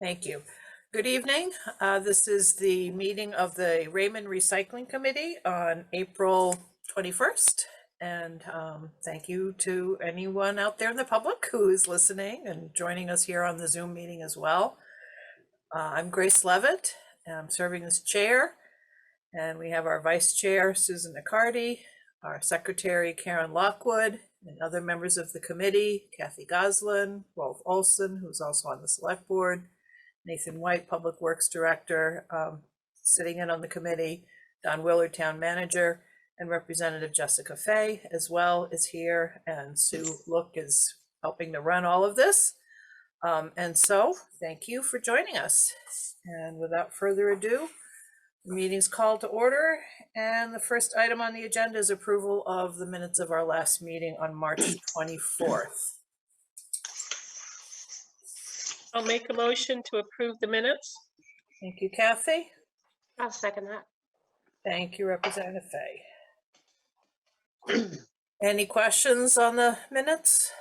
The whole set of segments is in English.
Thank you. Good evening. This is the meeting of the Raymond Recycling Committee on April 21st. And thank you to anyone out there in the public who is listening and joining us here on the Zoom meeting as well. I'm Grace Levitt, and I'm serving as chair. And we have our vice chair, Susan McCarty, our secretary, Karen Lockwood, and other members of the committee, Kathy Goslin, Rolf Olson, who's also on the select board, Nathan White, Public Works Director, sitting in on the committee, Don Willard, Town Manager, and Representative Jessica Fay as well is here, and Sue Look is helping to run all of this. And so thank you for joining us. And without further ado, the meeting's called to order, and the first item on the agenda is approval of the minutes of our last meeting on March 24th. I'll make a motion to approve the minutes. Thank you, Kathy. I'll second that. Thank you, Representative Fay. Any questions on the minutes?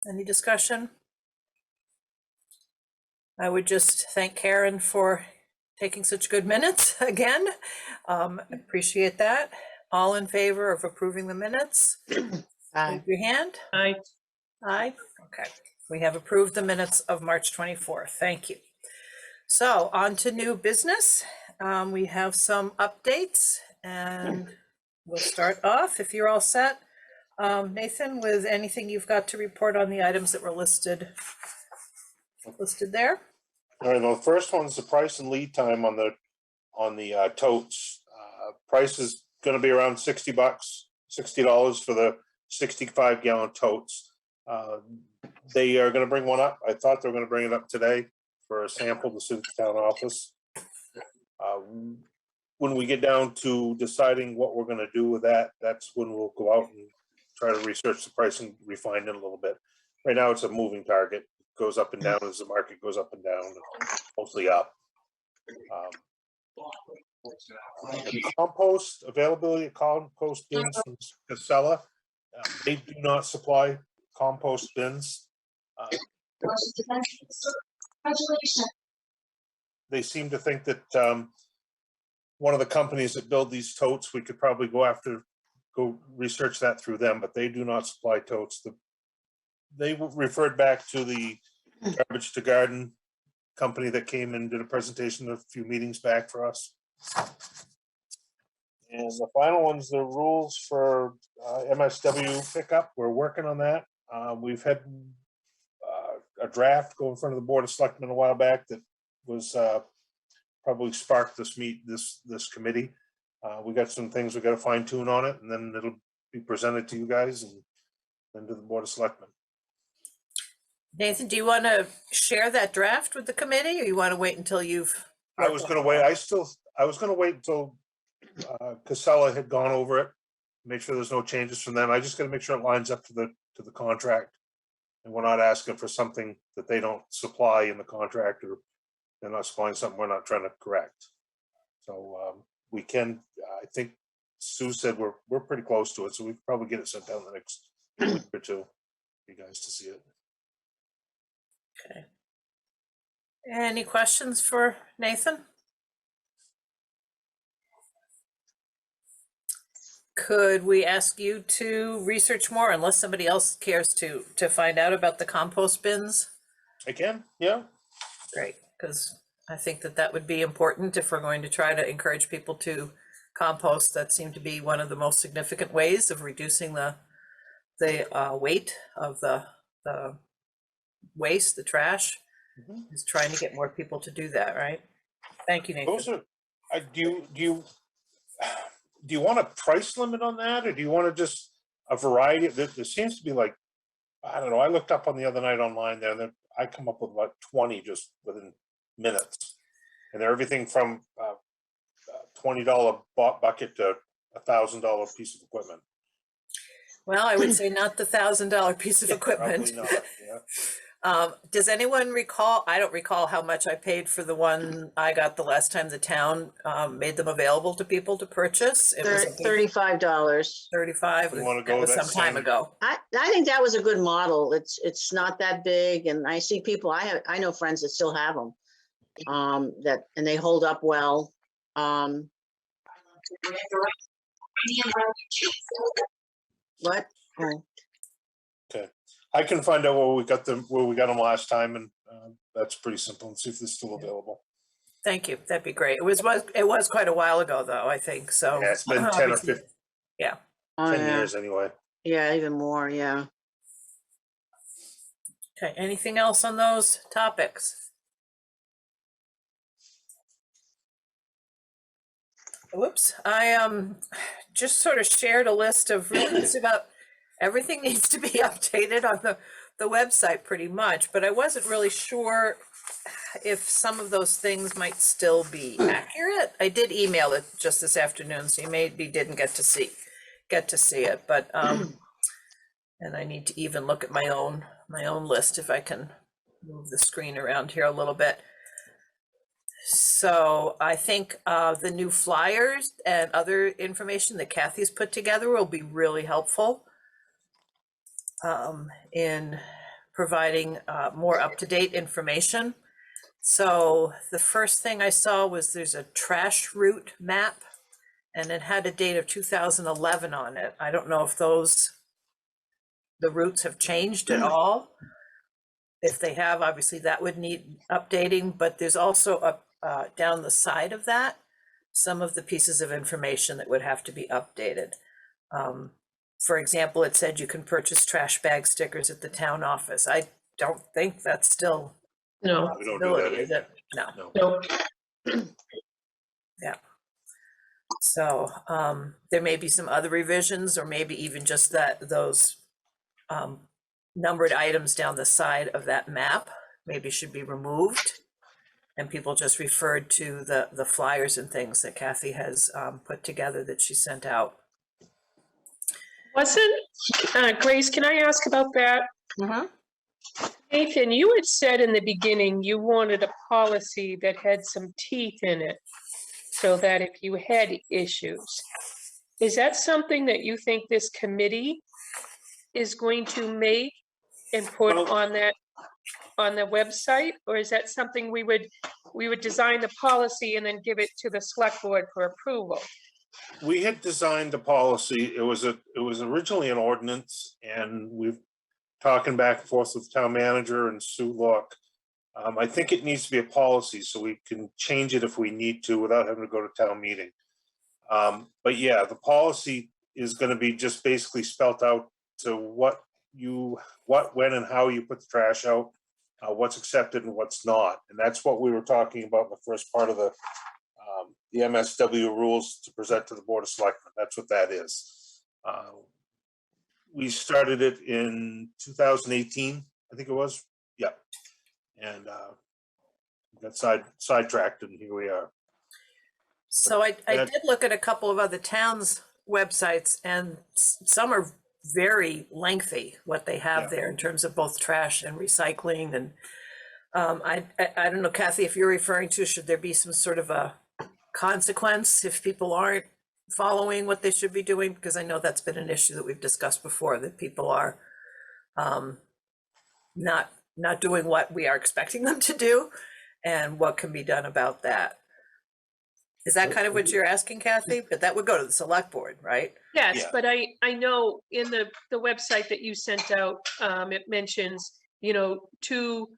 Any discussion? I would just thank Karen for taking such good minutes again. Appreciate that. All in favor of approving the minutes? Aye. Raise your hand. Aye. Aye. Okay. We have approved the minutes of March 24th. Thank you. So on to new business. We have some updates, and we'll start off, if you're all set, Nathan, with anything you've got to report on the items that were listed there. All right, well, the first one's the price and lead time on the totes. Price is going to be around $60, $60 for the 65-gallon totes. They are going to bring one up. I thought they were going to bring it up today for a sample to send to the town office. When we get down to deciding what we're going to do with that, that's when we'll go out and try to research the price and refine it a little bit. Right now, it's a moving target. It goes up and down as the market goes up and down, mostly up. Compost, availability of compost bins from Casella. They do not supply compost bins. They seem to think that one of the companies that build these totes, we could probably go research that through them, but they do not supply totes. They referred back to the Garbage to Garden company that came and did a presentation a few meetings back for us. And the final one's the rules for Msw Pickup. We're working on that. We've had a draft go in front of the Board of Selectmen a while back that was probably sparked this committee. We got some things we got to fine tune on it, and then it'll be presented to you guys and then to the Board of Selectmen. Nathan, do you want to share that draft with the committee, or you want to wait until you've? I was going to wait. I was going to wait until Casella had gone over it, make sure there's no changes from them. I just got to make sure it lines up to the contract, and we're not asking for something that they don't supply in the contract, or they're not supplying something we're not trying to correct. So we can. I think Sue said we're pretty close to it, so we can probably get it sent down the next week or two for you guys to see it. Okay. Any questions for Nathan? Could we ask you to research more, unless somebody else cares to find out about the compost bins? I can, yeah. Great, because I think that would be important if we're going to try to encourage people to compost. That seemed to be one of the most significant ways of reducing the weight of the waste, the trash, is trying to get more people to do that, right? Thank you, Nathan. Those are, do you want a price limit on that, or do you want to just a variety? There seems to be, like, I don't know, I looked up on the other night online there, and I come up with about 20 just within minutes, and they're everything from $20 bucket to $1,000 piece of equipment. Well, I would say not the $1,000 piece of equipment. Probably not, yeah. Does anyone recall? I don't recall how much I paid for the one I got the last time the town made them available to people to purchase. It was $35. $35. You wanna That go was that some time same- ago. I think that was a good model. It's not that big, and I see people. I know friends that still have them. and they hold up well. What? Oh, I can find out where we got them last time, and that's pretty simple, and see if they're still available. Thank you. That'd be great. It was quite a while ago, though, I think, so. Yeah, it's been 10 or obviously- 15, Yeah. oh, 10 yeah. years anyway. Yeah, even more, yeah. Okay, anything else on those topics? Whoops, I just sort of shared a list of really just about everything needs to be updated on the website pretty much, but I wasn't really sure if some of those things might still be accurate. I did email it just this afternoon, so you maybe didn't get to see it, but and I need to even look at my own list if I can move the screen around here a little bit. So I think the new flyers and other information that Kathy's put together will be really helpful in providing more up-to-date information. So the first thing I saw was there's a trash route map, and it had a date of 2011 on it. I don't know if the routes have changed at all. If they have, obviously that would need updating, but there's also down the side of that, some of the pieces of information that would have to be updated. For example, it said you can purchase trash bag stickers at the town office. I don't think that's still No, We don't do that possibility, is it? anymore. No. no, Yeah. So there may be some other revisions, or maybe even just those numbered items down the side of that map maybe should be removed, and people just referred to the flyers and things that Kathy has put together that she sent out. wasn't, Grace, can I ask about that? Nathan, you had said in the beginning you wanted a policy that had some teeth in it, so that if you had issues, is that something that you think this committee is going to make and put Well- on the website? Or is that something we would design the policy and then give it to the select board for approval? We had designed a policy. It was originally an ordinance, and we've talking back and forth with the town manager and Sue Locke. I think it needs to be a policy so we can change it if we need to without having to go to town meeting. But yeah, the policy is going to be just basically spelt out to what, when and how you put the trash out, what's accepted and what's not. And that's what we were talking about in the first part of the MSW rules to present to the Board of Selectmen. That's what that is. We started it in 2018, I think it was. Yeah. And got sidetracked, and here we are. So I that- did look at a couple of other towns' websites, and some are very lengthy, what they have Yeah. there in terms of both trash and recycling. And I don't know, Kathy, if you're referring to, should there be some sort of a consequence if people aren't following what they should be doing? Because I know that's been an issue that we've discussed before, that people are not doing what we are expecting them to do, and what can be done about that. Is that kind of what you're asking, Kathy? But that would go to the select board, right? Yes, Yeah. but I know in the website that you sent out, it mentions, 2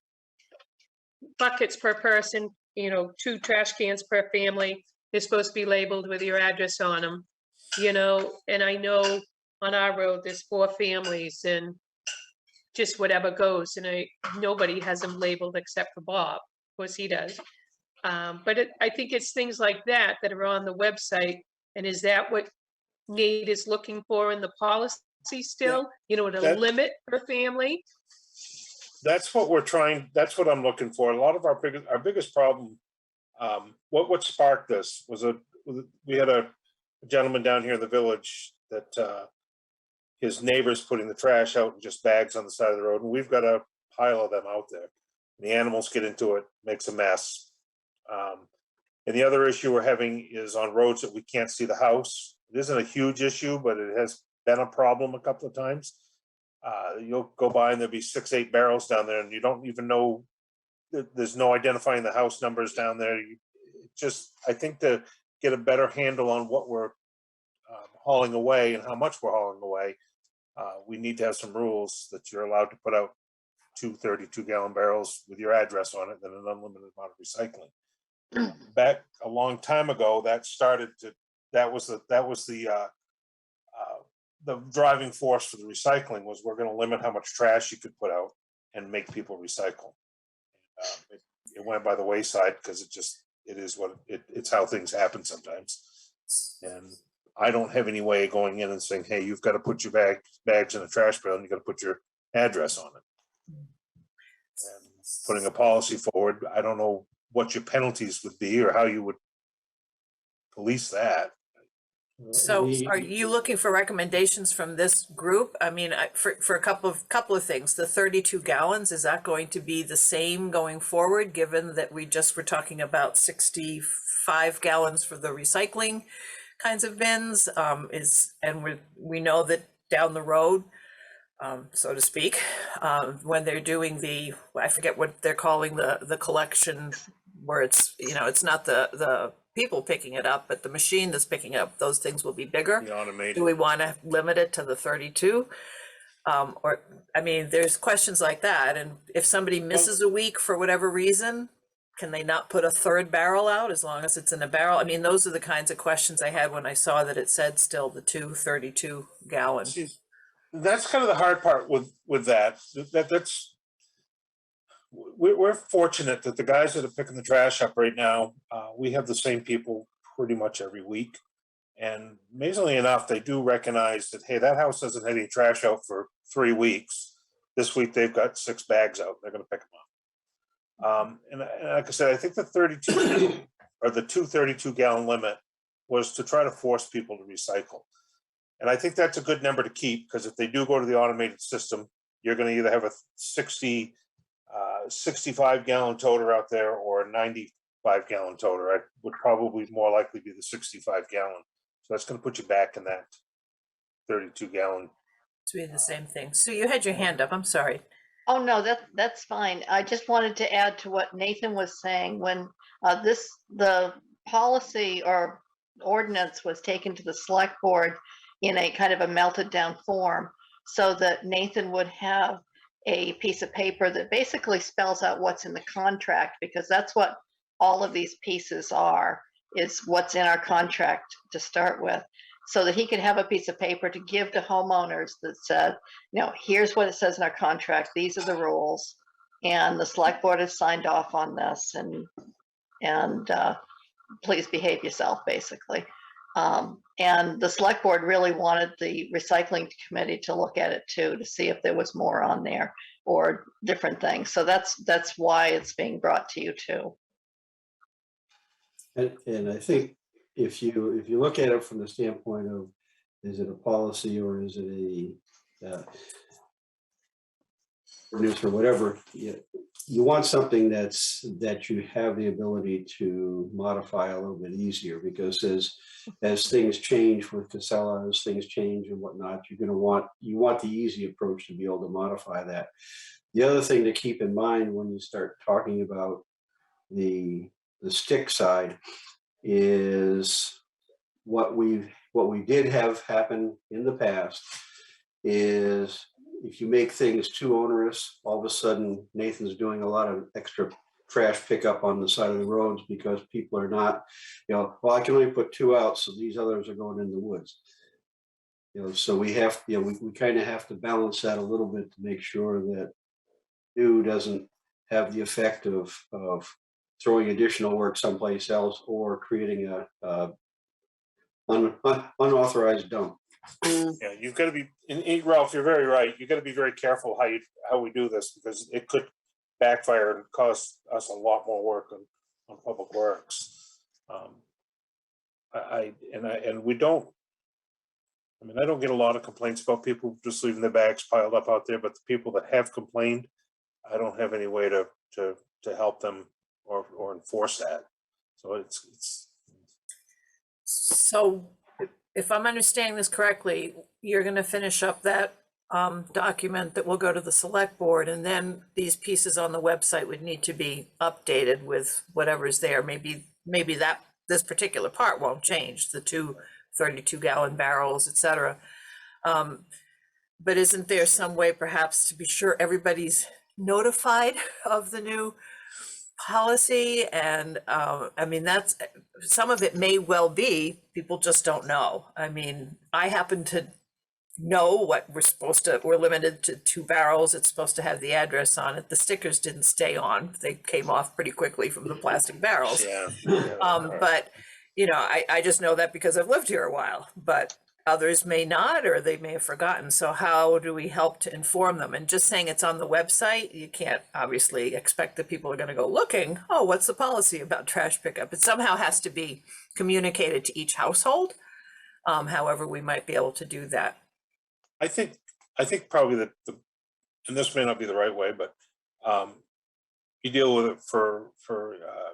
buckets per person, 2 trash cans per family. They're supposed to be labeled with your address on them, and I know on our road, there's 4 families and just whatever goes, and nobody has them labeled except for Bob. Of course, he does. But I think it's things like that that are on the website. And is that what Nate is looking for in the policy still? To that- limit per family? That's what we're trying, that's what I'm looking for. A lot of our biggest problem, what sparked this was we had a gentleman down here in the village that his neighbor's putting the trash out in just bags on the side of the road, and we've got a pile of them out there. The animals get into it, makes a mess. And the other issue we're having is on roads that we can't see the house. It isn't a huge issue, but it has been a problem a couple of times. You'll go by and there'll be 6, 8 barrels down there, and you don't even know there's no identifying the house numbers down there. I think to get a better handle on what we're hauling away and how much we're hauling away, we need to have some rules that you're allowed to put out 2 32-gallon barrels with your address on it, and an unlimited amount of recycling. Back a long time ago, that was the driving force for the recycling was we're going to limit how much trash you could put out and make people recycle. It went by the wayside because it's how things happen sometimes. And I don't have any way of going in and saying, hey, you've got to put your bags in a trash barrel and you got to put your address on it. And putting a policy forward, I don't know what your penalties would be or how you would police that. So are you looking for recommendations from this group? I mean, for a couple of things, the 32 gallons, is that going to be the same going forward, given that we just were talking about 65 gallons for the recycling kinds of bins? We know that down the road, so to speak, when they're doing I forget what they're calling the collection, where it's, it's not the people picking it up, but the machine that's picking it up, those things will be bigger. The automated. Do we want to limit it to the 32? There's questions like that. And if somebody misses a week for whatever reason, can they not put a third barrel out as long as it's in a barrel? I mean, those are the kinds of questions I had when I saw that it said still the 2 32-gallon. That's kind of the hard part with that. We're fortunate that the guys that are picking the trash up right now, we have the same people pretty much every week. And amazingly enough, they do recognize that, hey, that house hasn't had any trash out for 3 weeks. This week they've got 6 bags out. They're going to pick them up. And like I said, I think the 32 or the 2 32-gallon limit was to try to force people to recycle. And I think that's a good number to keep, because if they do go to the automated system, you're going to either have a 65-gallon toter out there or a 95-gallon toter. I would probably more likely be the 65-gallon. So that's going to put you back in that 32-gallon. To be the same thing. So you had your hand up. I'm sorry. Oh, no, that's fine. I just wanted to add to what Nathan was saying. When the policy or ordinance was taken to the select board in a kind of a melted down form, so that Nathan would have a piece of paper that basically spells out what's in the contract, because that's what all of these pieces are, is what's in our contract to start with, so that he could have a piece of paper to give to homeowners that said, here's what it says in our contract, these are the rules, and the select board has signed off on this, and please behave yourself, basically. And the select board really wanted the recycling committee to look at it too, to see if there was more on there or different things. So that's why it's being brought to you too. And I think if you look at it from the standpoint of, is it a policy or is it a ordinance or whatever, you want something that you have the ability to modify a little bit easier, because as things change with Casella, as things change and whatnot, you want the easy approach to be able to modify that. The other thing to keep in mind when you start talking about the stick side is what we did have happen in the past is, if you make things too onerous, all of a sudden Nathan's doing a lot of extra trash pickup on the side of the roads because people are not, well, I can only put 2 out, so these others are going in the woods. So we have, we kind of have to balance that a little bit to make sure that new doesn't have the effect of throwing additional work someplace else or creating a unauthorized dump. Yeah, you've got to be, and Ralph, you're very right. You've got to be very careful how we do this, because it could backfire and cost us a lot more work on public works. I don't get a lot of complaints about people just leaving their bags piled up out there, but the people that have complained, I don't have any way to help them or enforce that. So it's. So if I'm understanding this correctly, you're going to finish up that document that will go to the select board, and then these pieces on the website would need to be updated with whatever's there. Maybe that this particular part won't change, the two 32-gallon barrels, et cetera. But isn't there some way perhaps to be sure everybody's notified of the new policy? And I mean, that's, some of it may well be people just don't know. I mean, I happen to know what we're limited to 2 barrels. It's supposed to have the address on it. The stickers didn't stay on. They came off pretty quickly from the plastic barrels. Yeah. But, you know, I just know that because I've lived here a while, but others may not, or they may have forgotten. So how do we help to inform them? And just saying it's on the website, you can't obviously expect that people are going to go looking, oh, what's the policy about trash pickup? It somehow has to be communicated to each household. However, we might be able to do that. I think probably that and this may not be the right way, but you deal with it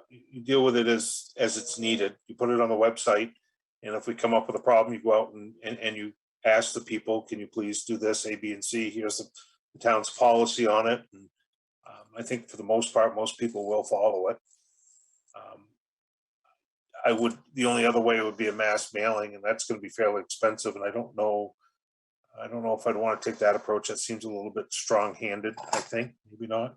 you deal with it as it's needed. You put it on the website, and if we come up with a problem, you go out and you ask the people, can you please do this, A, B, and C? Here's the town's policy on it. And I think for the most part, most people will follow it. The only other way would be a mass mailing, and that's going to be fairly expensive. And I don't know if I'd want to take that approach. That seems a little bit strong-handed, I think, maybe not.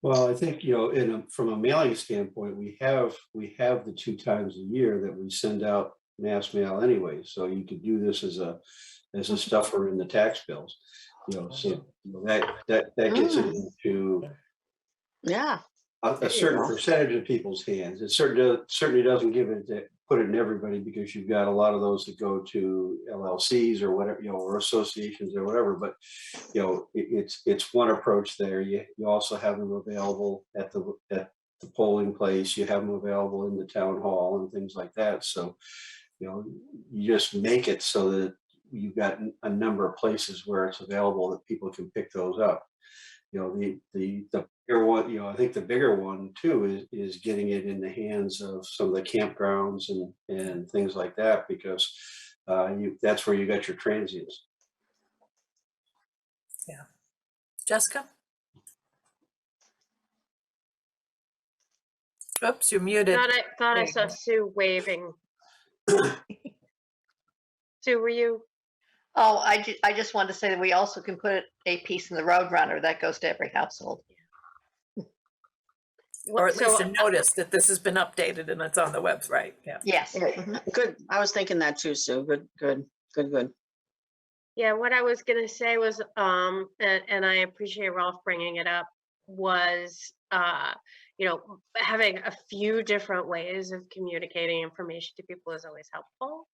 Well, I think, you know, from a mailing standpoint, we have the 2 times a year that we send out mass mail anyway. So you could do this as a stuffer in the tax bills, you know, so you know, that gets it into Yeah. a certain percentage of people's hands. It certainly doesn't put it in everybody, because you've got a lot of those that go to LLCs or whatever, you know, or associations or whatever. But you know, it's one approach there. You also have them available at the polling place. You have them available in the town hall and things like that. So you know, you just make it so that you've got a number of places where it's available that people can pick those up. You know, the bigger one, you know, I think the bigger one too is getting it in the hands of some of the campgrounds and things like that, because that's where you got your transients. Yeah. Jessica? Oops, you're muted. Thought I saw Sue waving. Sue, were you? Oh, I just wanted to say that we also can put a piece in the Roadrunner that goes to every household. Or at least So, a notice that this has been updated and it's on the website. Yeah. Yes. Good. I was thinking that too, Sue. Good. yeah, what I was gonna say was, and I appreciate Ralph bringing it up, was, you know, having a few different ways of communicating information to people is always helpful.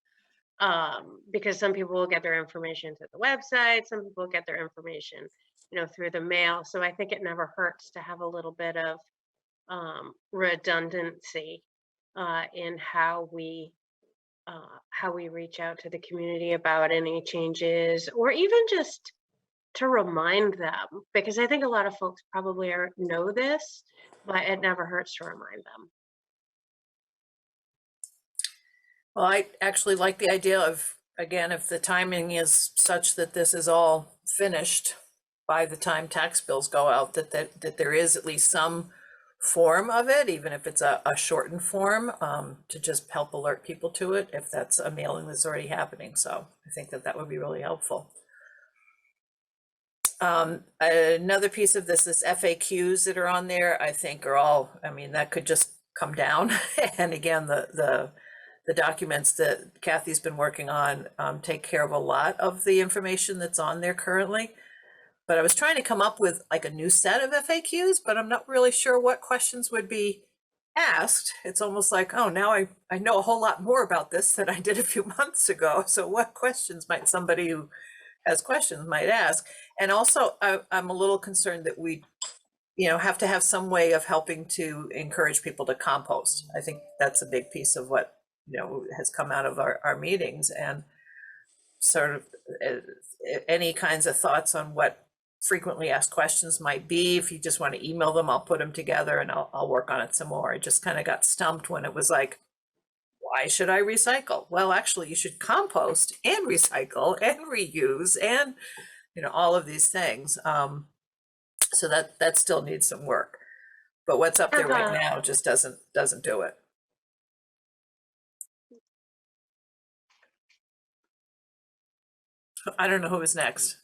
Because some people will get their information through the website, some people get their information, you know, through the mail. So I think it never hurts to have a little bit of redundancy in how we reach out to the community about any changes, or even just to remind them, because I think a lot of folks probably know this, but it never hurts to remind them. Well, I actually like the idea of, again, if the timing is such that this is all finished by the time tax bills go out, that there is at least some form of it, even if it's a shortened form, to just help alert people to it if that's a mailing that's already happening. So I think that would be really helpful. Another piece of this is FAQs that are on there, I think are all, I mean, that could just come down. And again, the documents that Kathy's been working on take care of a lot of the information that's on there currently. But I was trying to come up with like a new set of FAQs, but I'm not really sure what questions would be asked. It's almost like, oh, now I know a whole lot more about this than I did a few months ago. So what questions might somebody who has questions might ask? And also, I'm a little concerned that we, you know, have to have some way of helping to encourage people to compost. I think that's a big piece of what, you know, has come out of our meetings, and sort of any kinds of thoughts on what frequently asked questions might be. If you just want to email them, I'll put them together and I'll work on it some more. I just kind of got stumped when it was like, why should I recycle? Well, actually, you should compost and recycle and reuse and, you know, all of these things. So that still needs some work. But what's up there right now just doesn't do it. I don't know who is next.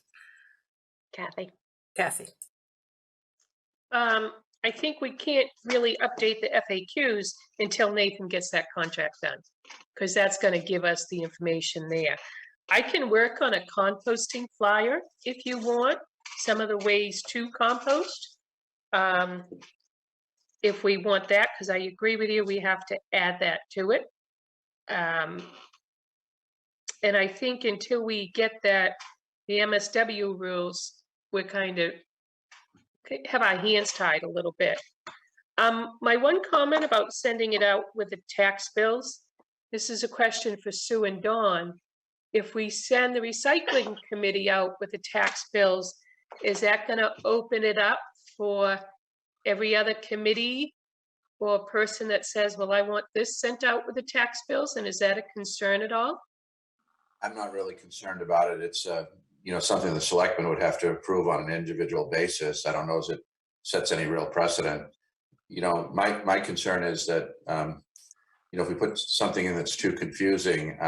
Kathy. Kathy. I think we can't really update the FAQs until Nathan gets that contract done, because that's going to give us the information there. I can work on a composting flyer if you want, some of the ways to compost. If we want that, because I agree with you, we have to add that to it. And I think until we get that, the MSW rules, we're kind of have our hands tied a little bit. My one comment about sending it out with the tax bills, this is a question for Sue and Dawn. If we send the recycling committee out with the tax bills, is that going to open it up for every other committee or person that says, well, I want this sent out with the tax bills? And is that a concern at all? I'm not really concerned about it. It's, something the selectmen would have to approve on an individual basis. I don't know if it sets any real precedent. My concern is that, if we put something in that's too confusing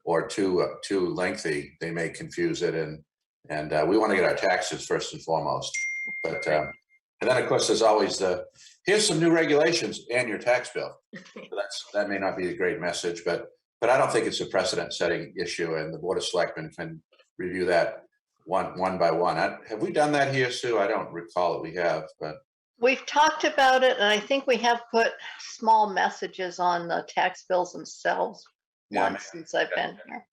or too lengthy, they may confuse it. And we want to get our taxes first and foremost. But, and then of course, there's always here's some new regulations and your tax bill. So that may not be a great message, but I don't think it's a precedent-setting issue, and the Board of Selectmen can review that one by one. Have we done that here, Sue? I don't recall that we have, but We've talked about it, and I think we have put small messages on the tax bills themselves Yeah, once since I've been here.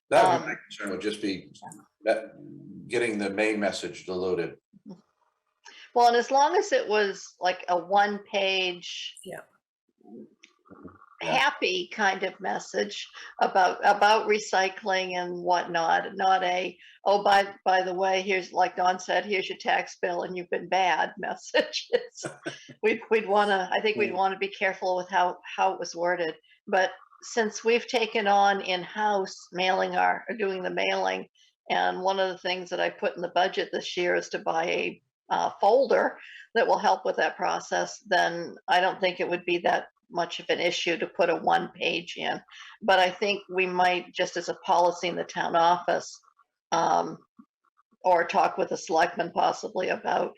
that would be my concern, would just be getting the main message diluted. Well, and as long as it was like a one-page, Yeah. happy kind of message about recycling and whatnot, not a, oh, by the way, here's, like Dawn said, here's your tax bill and you've been bad message. We'd want to, I think we'd want to be careful with how it was worded. But since we've taken on in-house doing the mailing, and one of the things that I put in the budget this year is to buy a folder that will help with that process, then I don't think it would be that much of an issue to put a one page in. But I think we might, just as a policy in the town office, or talk with the selectmen possibly about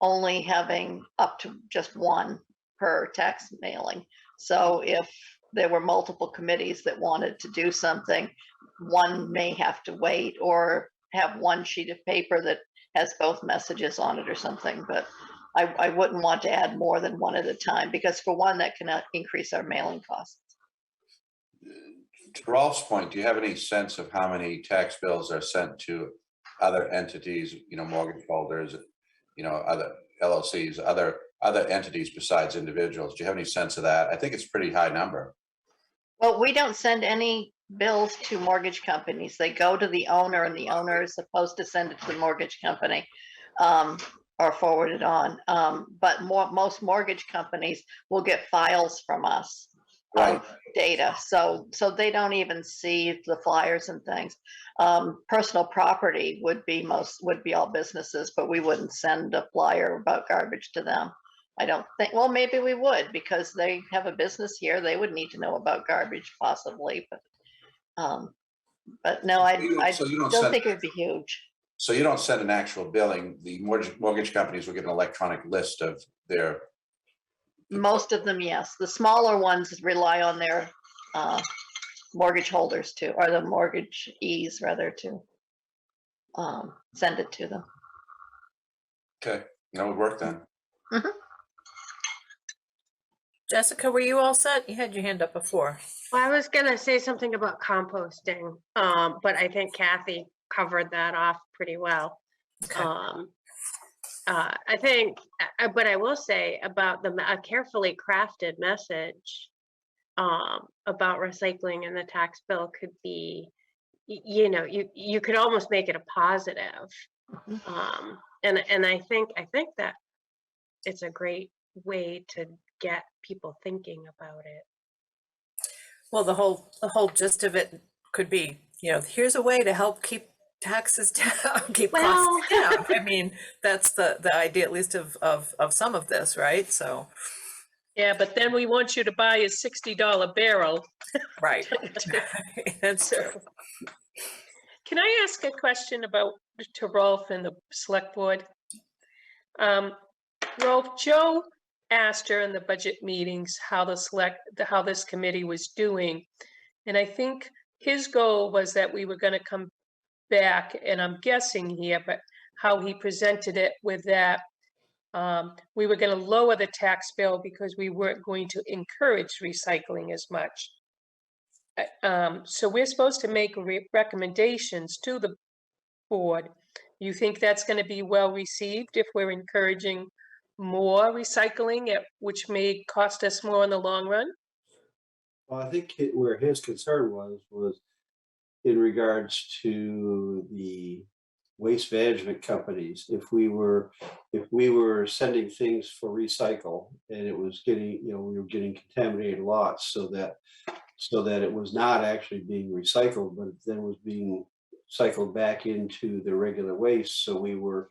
only having up to just one per tax mailing. So if there were multiple committees that wanted to do something, one may have to wait or have one sheet of paper that has both messages on it or something. But I wouldn't want to add more than one at a time, because for one, that can increase our mailing costs. To Rolf's point, do you have any sense of how many tax bills are sent to other entities, mortgage holders, other LLCs, other entities besides individuals? Do you have any sense of that? I think it's a pretty high number. Well, we don't send any bills to mortgage companies. They go to the owner, and the owner is supposed to send it to the mortgage company. Or forward it on. But most mortgage companies will get files from us, Right. data. So they don't even see the flyers and things. Personal property would be all businesses, but we wouldn't send a flyer about garbage to them. I don't think, well, maybe we would, because they have a business here. They would need to know about garbage possibly, but no, I don't think it would be huge. So you don't send an actual billing. The mortgage companies will get an electronic list of their. Most of them, yes. The smaller ones rely on their mortgage holders to, or the mortgagees rather, to send it to them. Okay, that would work then. Mhm. Jessica, were you all set? You had your hand up before. Well, I was gonna say something about composting, but I think Kathy covered that off pretty well. Okay. I think, but I will say about a carefully crafted message about recycling and the tax bill could be, you could almost make it a positive. And I think that it's a great way to get people thinking about it. Well, the whole gist of it could be, here's a way to help keep taxes down, keep Well. costs down. I mean, that's the idea, at least of some of this, right? So, Yeah, but then we want you to buy a $60 barrel. right. That's So, true. can I ask a question to Rolf and the select board? Rolf, Joe asked during the budget meetings how how this committee was doing. And I think his goal was that we were gonna come back, and I'm guessing here, but how he presented it with that, we were gonna lower the tax bill because we weren't going to encourage recycling as much. So we're supposed to make recommendations to the board. You think that's gonna be well received if we're encouraging more recycling, which may cost us more in the long run? Well, I think where his concern was in regards to the waste management companies. If we were sending things for recycle and it was getting, we were getting contaminated lots so that it was not actually being recycled, but then was being cycled back into the regular waste. So we were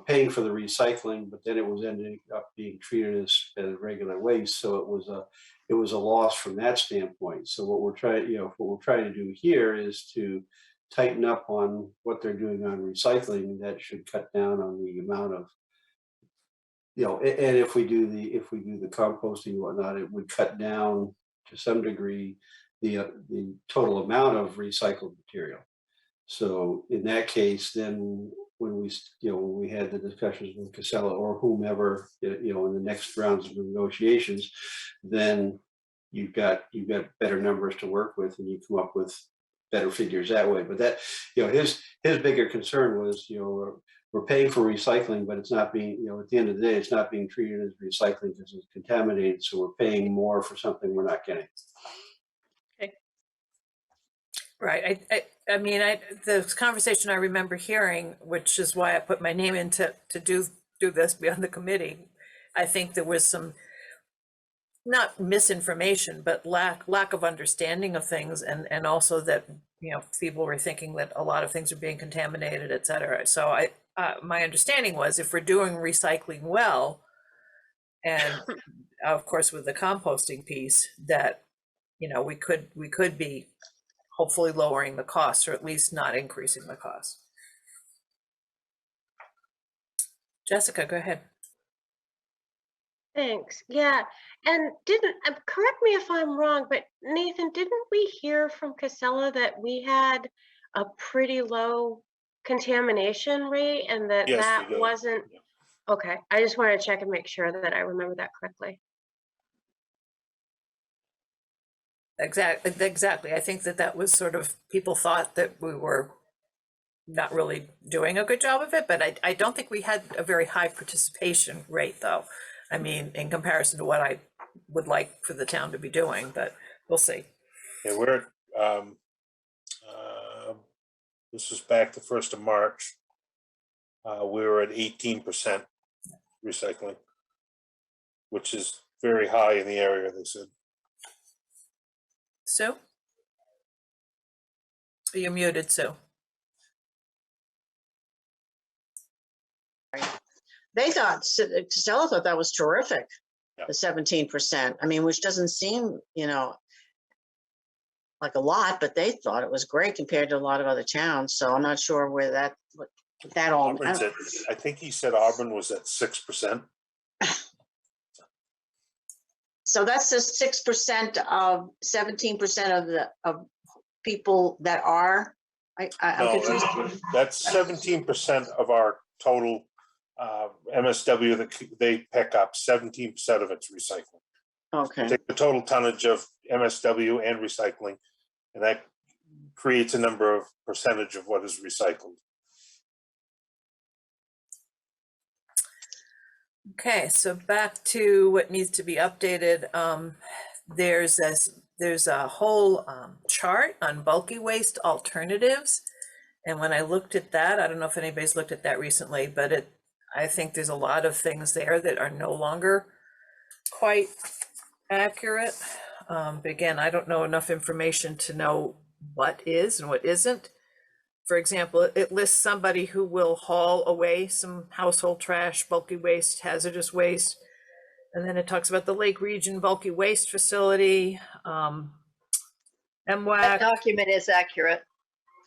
paying for the recycling, but then it was ending up being treated as regular waste. So it was a loss from that standpoint. So what we're trying to do here is to tighten up on what they're doing on recycling. That should cut down on the amount of, and if we do the composting and whatnot, it would cut down to some degree the total amount of recycled material. So in that case, then when we had the discussions with Casella or whomever, in the next rounds of negotiations, then you've got better numbers to work with, and you come up with better figures that way. But that, his bigger concern was, we're paying for recycling, but it's not being, at the end of the day, it's not being treated as recycling because it's contaminated. So we're paying more for something we're not getting. Right. I mean, the conversation I remember hearing, which is why I put my name in to do this beyond the committee. I think there was some, not misinformation, but lack of understanding of things, and also that, people were thinking that a lot of things are being contaminated, et cetera. So my understanding was, if we're doing recycling well, and of course with the composting piece, that, we could be hopefully lowering the costs, or at least not increasing the costs. Jessica, go ahead. Thanks. Yeah. And correct me if I'm wrong, but Nathan, didn't we hear from Casella that we had a pretty low contamination rate, and that Yes, that we do. wasn't, okay. I just wanted to check and make sure that I remember that correctly. Exactly. I think that was sort of, people thought that we were not really doing a good job of it, but I don't think we had a very high participation rate, though. I mean, in comparison to what I would like for the town to be doing, but we'll see. Yeah, we're at, this was back the 1st of March. We were at 18% recycling, which is very high in the area, they said. Sue? You're muted, Sue. They thought, Casella thought that was terrific, Yeah. the 17%. I mean, which doesn't seem, like a lot, but they thought it was great compared to a lot of other towns. So I'm not sure where what that all. Auburn's at, I think he said Auburn was at 6%. So that's just 6% of 17% of people that are. I'm No, confused. that's 17% of our total MSW that they pick up. 17% of it's recycling. Okay. Take the total tonnage of MSW and recycling, and that creates a number of percentage of what is recycled. Okay, so back to what needs to be updated. There's a whole chart on bulky waste alternatives. And when I looked at that, I don't know if anybody's looked at that recently, but I think there's a lot of things there that are no longer quite accurate. But again, I don't know enough information to know what is and what isn't. for example, it lists somebody who will haul away some household trash, bulky waste, hazardous waste. And then it talks about the Lake Region Bulky Waste Facility, That MWAC. document is accurate.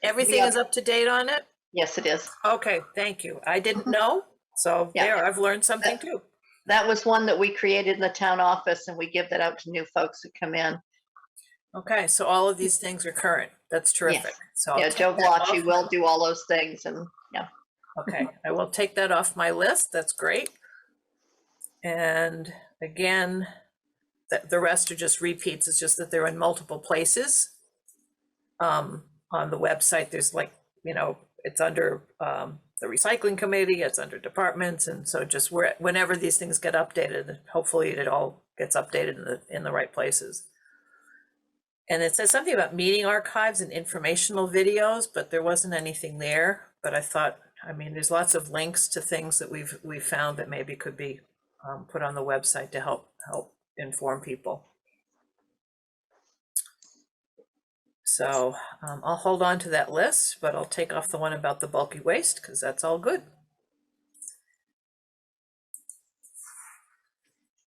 Everything is up to date on it? Yes, it is. Okay, thank you. I didn't know, so Yeah. there, I've learned something too. That was one that we created in the town office, and we give that out to new folks that come in. Okay, so all of these things are current. That's terrific. So I'll Yeah, take Joe that off Blotchy will do all those things, and yeah. Okay, I will take that off my list. That's great. And again, the rest are just repeats. It's just that they're in multiple places. On the website, there's like, you know, it's under the recycling committee, it's under departments. And so just whenever these things get updated, hopefully it all gets updated in the right places. And it says something about meeting archives and informational videos, but there wasn't anything there. But I thought, I mean, there's lots of links to things that we've found that maybe could be put on the website to help inform people. So I'll hold on to that list, but I'll take off the one about the bulky waste because that's all good.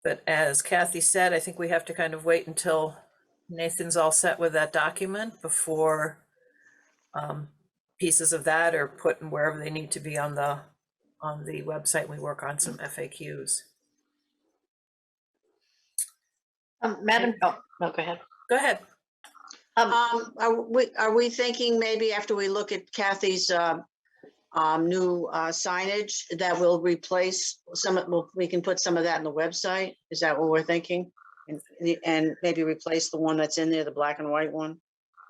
But as Kathy said, I think we have to kind of wait until Nathan's all set with that document before pieces of that are put in wherever they need to be on the website. We work on some FAQs. Madam, oh, no, go ahead. Go ahead. Are we thinking maybe after we look at Kathy's new signage that will replace we can put some of that in the website? Is that what we're thinking? And maybe replace the one that's in there, the black and white one?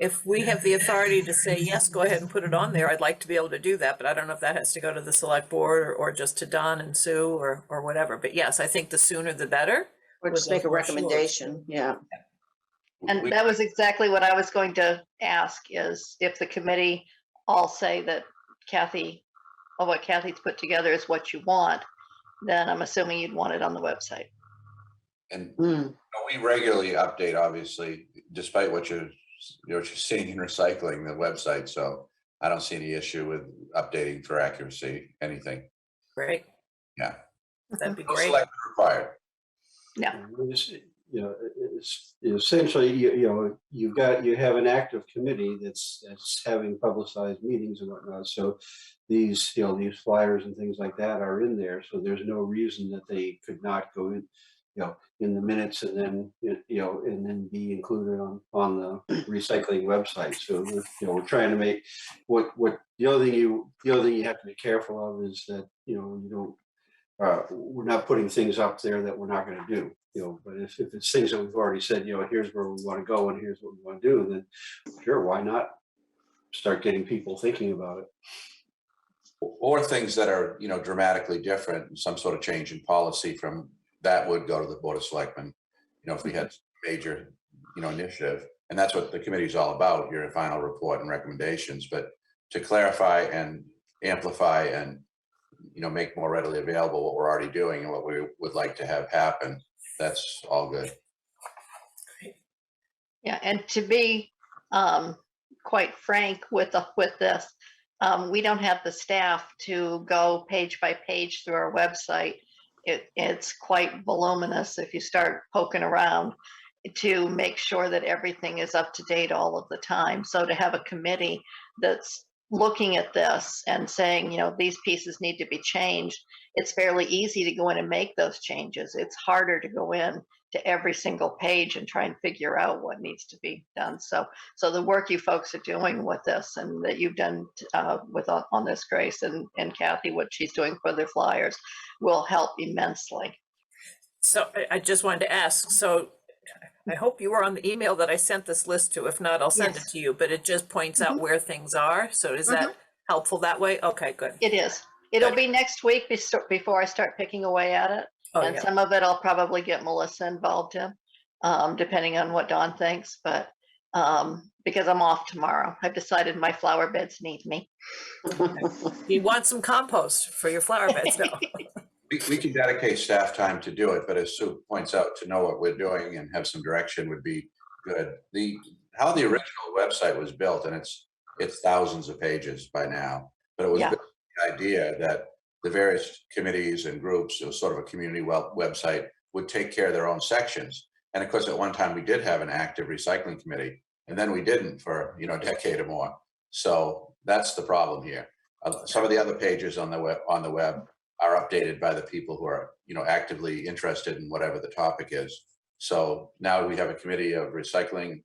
If we have the authority to say, yes, go ahead and put it on there, I'd like to be able to do that, but I don't know if that has to go to the select board or just to Don and Sue or whatever. But yes, I think the sooner the better. Or just make a recommendation, yeah. And that was exactly what I was going to ask, is if the committee all say that Kathy, or what Kathy's put together is what you want, then I'm assuming you'd want it on the website. And we regularly update, obviously, despite what you're seeing in recycling, the website. So I don't see any issue with updating for accuracy, anything. Great. Yeah. That'd be No great. selection required. Yeah. You know, it's essentially, you have an active committee that's having publicized meetings and whatnot. So these flyers and things like that are in there. So there's no reason that they could not go in, in the minutes and then, and then be included on the recycling website. So we're trying to make what the other thing you have to be careful of is that, you don't, we're not putting things up there that we're not going to do. But if it's things that we've already said, here's where we want to go and here's what we want to do, then sure, why not start getting people thinking about it? Or things that are, dramatically different, some sort of change in policy from that would go to the Board of Selectmen. If we had major, initiative, and that's what the committee is all about, your final report and recommendations, but to clarify and amplify and, make more readily available what we're already doing and what we would like to have happen. That's all good. Yeah, and to be quite frank with this, we don't have the staff to go page by page through our website. It's quite voluminous if you start poking around to make sure that everything is up to date all of the time. So to have a committee that's looking at this and saying, these pieces need to be changed, it's fairly easy to go in and make those changes. It's harder to go in to every single page and try and figure out what needs to be done. So the work you folks are doing with this and that you've done on this, Grace, and Kathy, what she's doing for their flyers will help immensely. So I just wanted to ask, so I hope you were on the email that I sent this list to. If not, I'll send it to you, but it just points out where things are. So is that helpful that way? Okay, good. It is. It'll be next week before I start picking away at it. Oh, And yeah. some of it I'll probably get Melissa involved in, depending on what Dawn thinks. But because I'm off tomorrow, I've decided my flower beds need me. You want some compost for your flower beds, no? We can dedicate staff time to do it, but as Sue points out, to know what we're doing and have some direction would be good. How the original website was built, and it's it's thousands of pages by now. But it was Yeah. the idea that the various committees and groups, it was sort of a community website, would take care of their own sections. And of course, at one time we did have an active recycling committee, and then we didn't for, you know, a decade or more. So that's the problem here. Some of the other pages on the web are updated by the people who are, you know, actively interested in whatever the topic is. So now we have a committee of recycling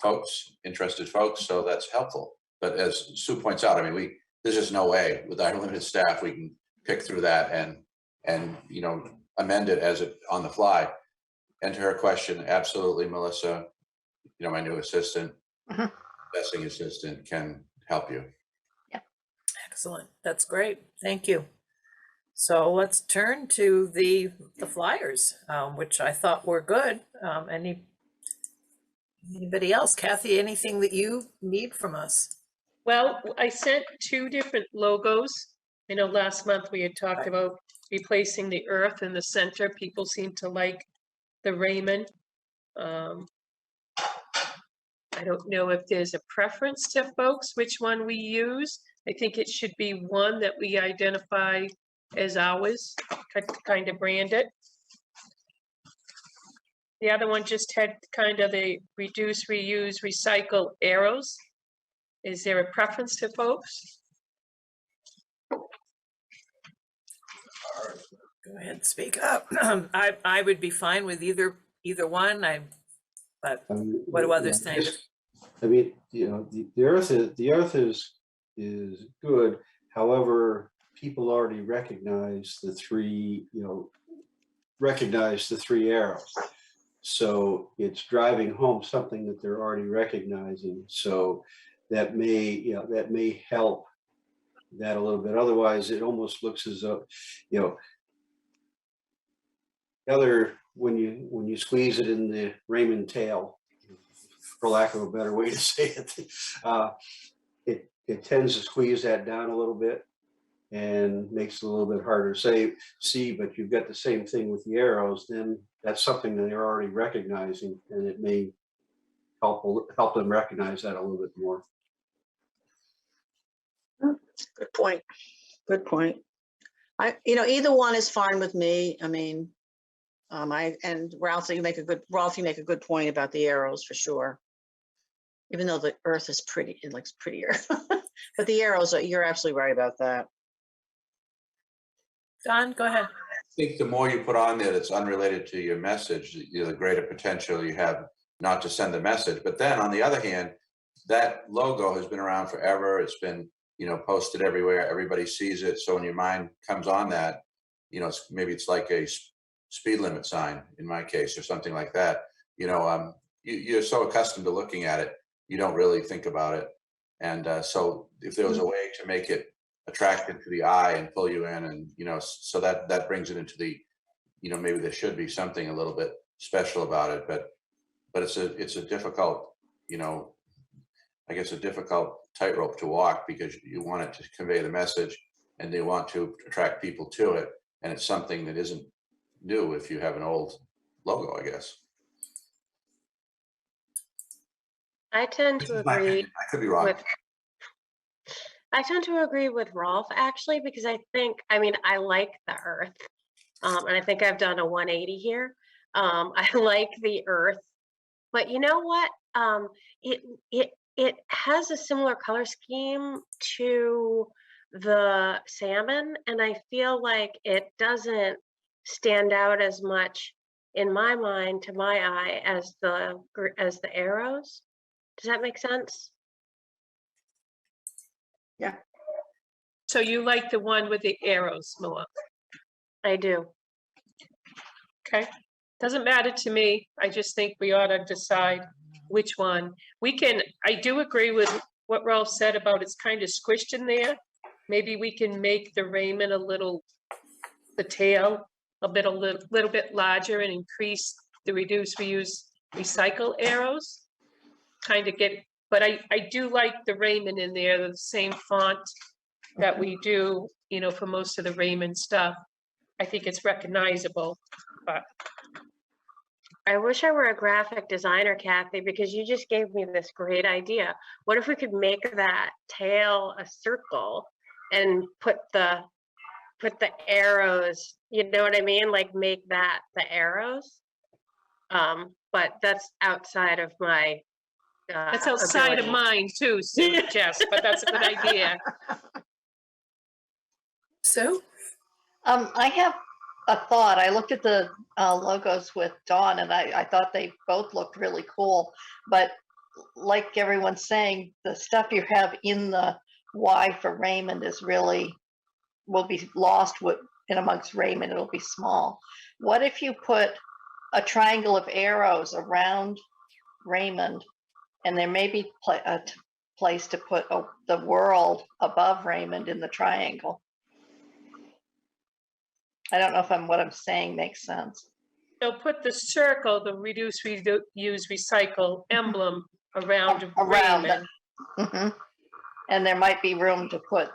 folks, interested folks, so that's helpful. But as Sue points out, I mean, there's just no way with our limited staff we can pick through that and you know, amend it as it on the fly. And to her question, absolutely, Melissa, you know, my new assistant, testing assistant can help you. Excellent. That's great. Thank you. So let's turn to the flyers, which I thought were good. Anybody else? Kathy, anything that you need from us? Well, I sent 2 different logos. I know last month we had talked about replacing the earth in the center. People seem to like the Raymond. I don't know if there's a preference to folks, which one we use. I think it should be one that we identify as ours, kind of brand it. The other one just had kind of the reduce, reuse, recycle arrows. Is there a preference to folks? Go ahead, speak up. I would be fine with either one. But what do others think? I mean, you know, the earth is good. However, people already recognize the 3, you know, arrows. So it's driving home something that they're already recognizing. So that may help that a little bit. Otherwise, it almost looks as though, you know, when you squeeze it in the Raymond tail, for lack of a better way to say it, it tends to squeeze that down a little bit and makes it a little bit harder to see, but you've got the same thing with the arrows, then that's something that they're already recognizing, and it may help them recognize that a little bit more. Good point. Good point. Either one is fine with me. I mean, Ralph, you make a good point about the arrows for sure. Even though the earth is pretty, it looks prettier. But the arrows, you're absolutely right about that. Don, go ahead. I think the more you put on there that's unrelated to your message, you know, the greater potential you have not to send the message. But then on the other hand, that logo has been around forever. It's been, you know, posted everywhere. Everybody sees it. So when your mind comes on that, you know, maybe it's like a speed limit sign in my case or something like that. You know, you're so accustomed to looking at it, you don't really think about it. And so if there was a way to make it attractive to the eye and pull you in, and, you know, so that brings it into the, you know, maybe there should be something a little bit special about it, but it's a difficult, you know, I guess a difficult tightrope to walk, because you want it to convey the message and they want to attract people to it. And it's something that isn't new if you have an old logo, I guess. I tend to agree. I could be wrong. I tend to agree with Rolf, actually, because I like the earth. And I think I've done a 180 here. I like the earth, but you know what? It has a similar color scheme to the salmon, and I feel like it doesn't stand out as much in my mind, to my eye, as the arrows. Does that make sense? Yeah. So you like the one with the arrows more? I do. Okay. Doesn't matter to me. I just think we ought to decide which one. I do agree with what Ralph said about it's kind of squished in there. Maybe we can make the Raymond the tail a little bit larger and increase the reduce, reuse, recycle arrows. But I do like the Raymond in there, the same font that we do, you know, for most of the Raymond stuff. I think it's recognizable, but I wish I were a graphic designer, Kathy, because you just gave me this great idea. What if we could make that tail a circle and put the arrows, you know what I mean? Like make that the arrows. But that's outside of my That's outside of ability. mine too, Sue, Jess, but that's a good idea. So, I have a thought. I looked at the logos with Dawn and I thought they both looked really cool. But like everyone's saying, the stuff you have in the Y for Raymond is really, will be lost in amongst Raymond. It'll be small. What if you put a triangle of arrows around Raymond and there may be a place to put the world above Raymond in the triangle? I don't know if what I'm saying makes sense. So put the circle, the reduce, reuse, recycle emblem around Around Raymond. Mhm. And there might be room to put,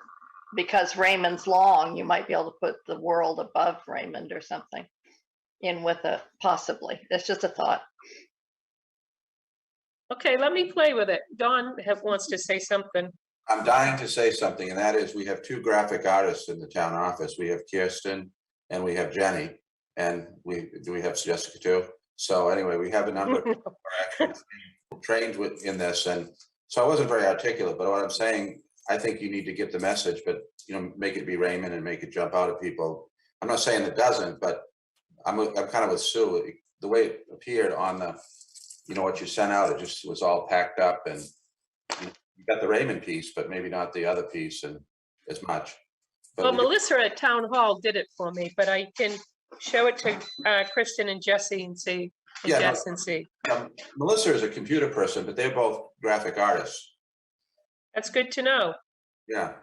because Raymond's long, you might be able to put the world above Raymond or something in with it, possibly. It's just a thought. Okay, let me play with it. Dawn wants to say something. I'm dying to say something, and that is we have two graphic artists in the town office. We have Kirsten and we have Jenny, and we have Jessica too. So anyway, we have a number of people who are actually trained in this, and so I wasn't very articulate, but what I'm saying, I think you need to get the message, but make it be Raymond and make it jump out at people. I'm not saying it doesn't, but I'm kind of with Sue. The way it appeared on the, what you sent out, it just was all packed up, and you got the Raymond piece, but maybe not the other piece and as much. But Well, Melissa at Town Hall did it for me, but I can show it to Kristen and Jesse and see, and Yeah, no. Jess and see. Melissa is a computer person, but they're both graphic artists. That's good to know. Yeah.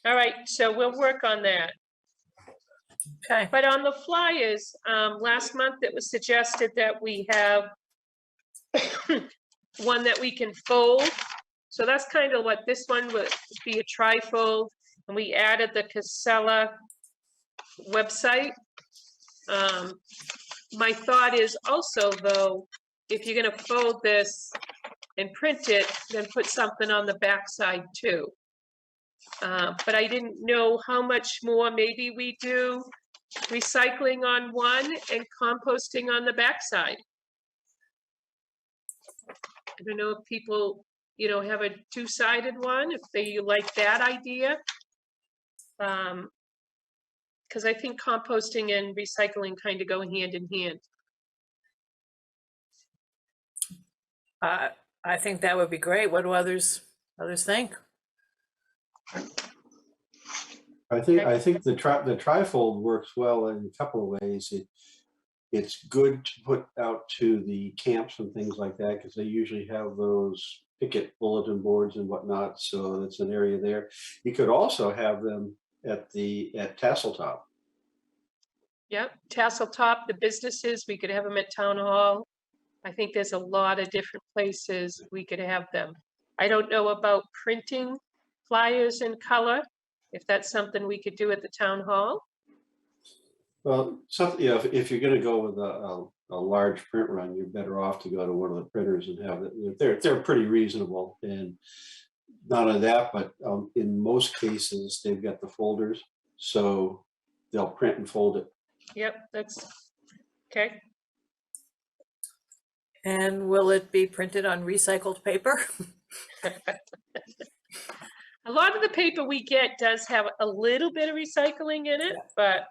All right, so we'll work on that. okay. But on the flyers, last month it was suggested that we have one that we can fold. So that's kind of what this one would be, a trifold. And we added the Casella website. My thought is also, though, if you're going to fold this and print it, then put something on the backside too. But I didn't know how much more. Maybe we do recycling on one and composting on the backside. I don't know if people, have a two-sided one, if they like that idea. Because I think composting and recycling kind of go hand in hand. I think that would be great. What do others think? I think the trifold works well in a couple of ways. It's good to put out to the camps and things like that, because they usually have those picket bulletin boards and whatnot. So that's an area there. You could also have them at Tasseltop. Yep, Tasseltop, the businesses, we could have them at Town Hall. I think there's a lot of different places we could have them. I don't know about printing flyers in color, if that's something we could do at the Town Hall. Well, if you're going to go with a large print run, you're better off to go to one of the printers and have it. They're pretty reasonable, and not only that, but in most cases they've got the folders, so they'll print and fold it. Yep, that's okay. And will it be printed on recycled paper? A lot of the paper we get does have a little bit of recycling in it, but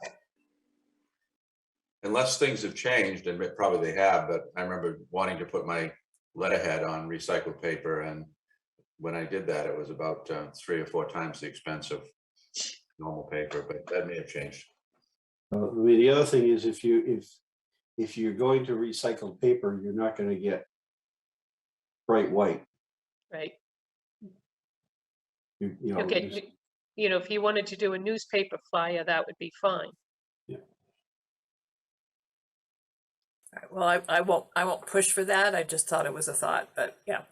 Unless things have changed, and probably they have, but I remember wanting to put my letterhead on recycled paper, and when I did that, it was about 3 or 4 times the expense of normal paper, but that may have changed. The other thing is, if you're going to recycle paper, you're not going to get bright white. right. There's- If you wanted to do a newspaper flyer, that would be fine. All right, well, I won't push for that. I just thought it was a thought, but yeah.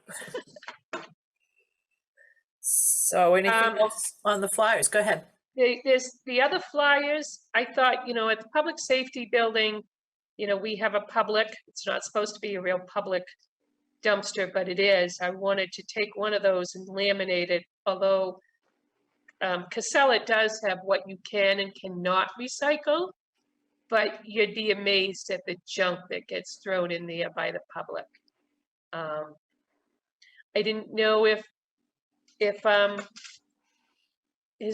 So anything else on the flyers? Go ahead. There's the other flyers. I thought, at the public safety building, we have a public, it's not supposed to be a real public dumpster, but it is. I wanted to take one of those and laminate it, although Casella does have what you can and cannot recycle, but you'd be amazed at the junk that gets thrown in there by the public. I didn't know if here's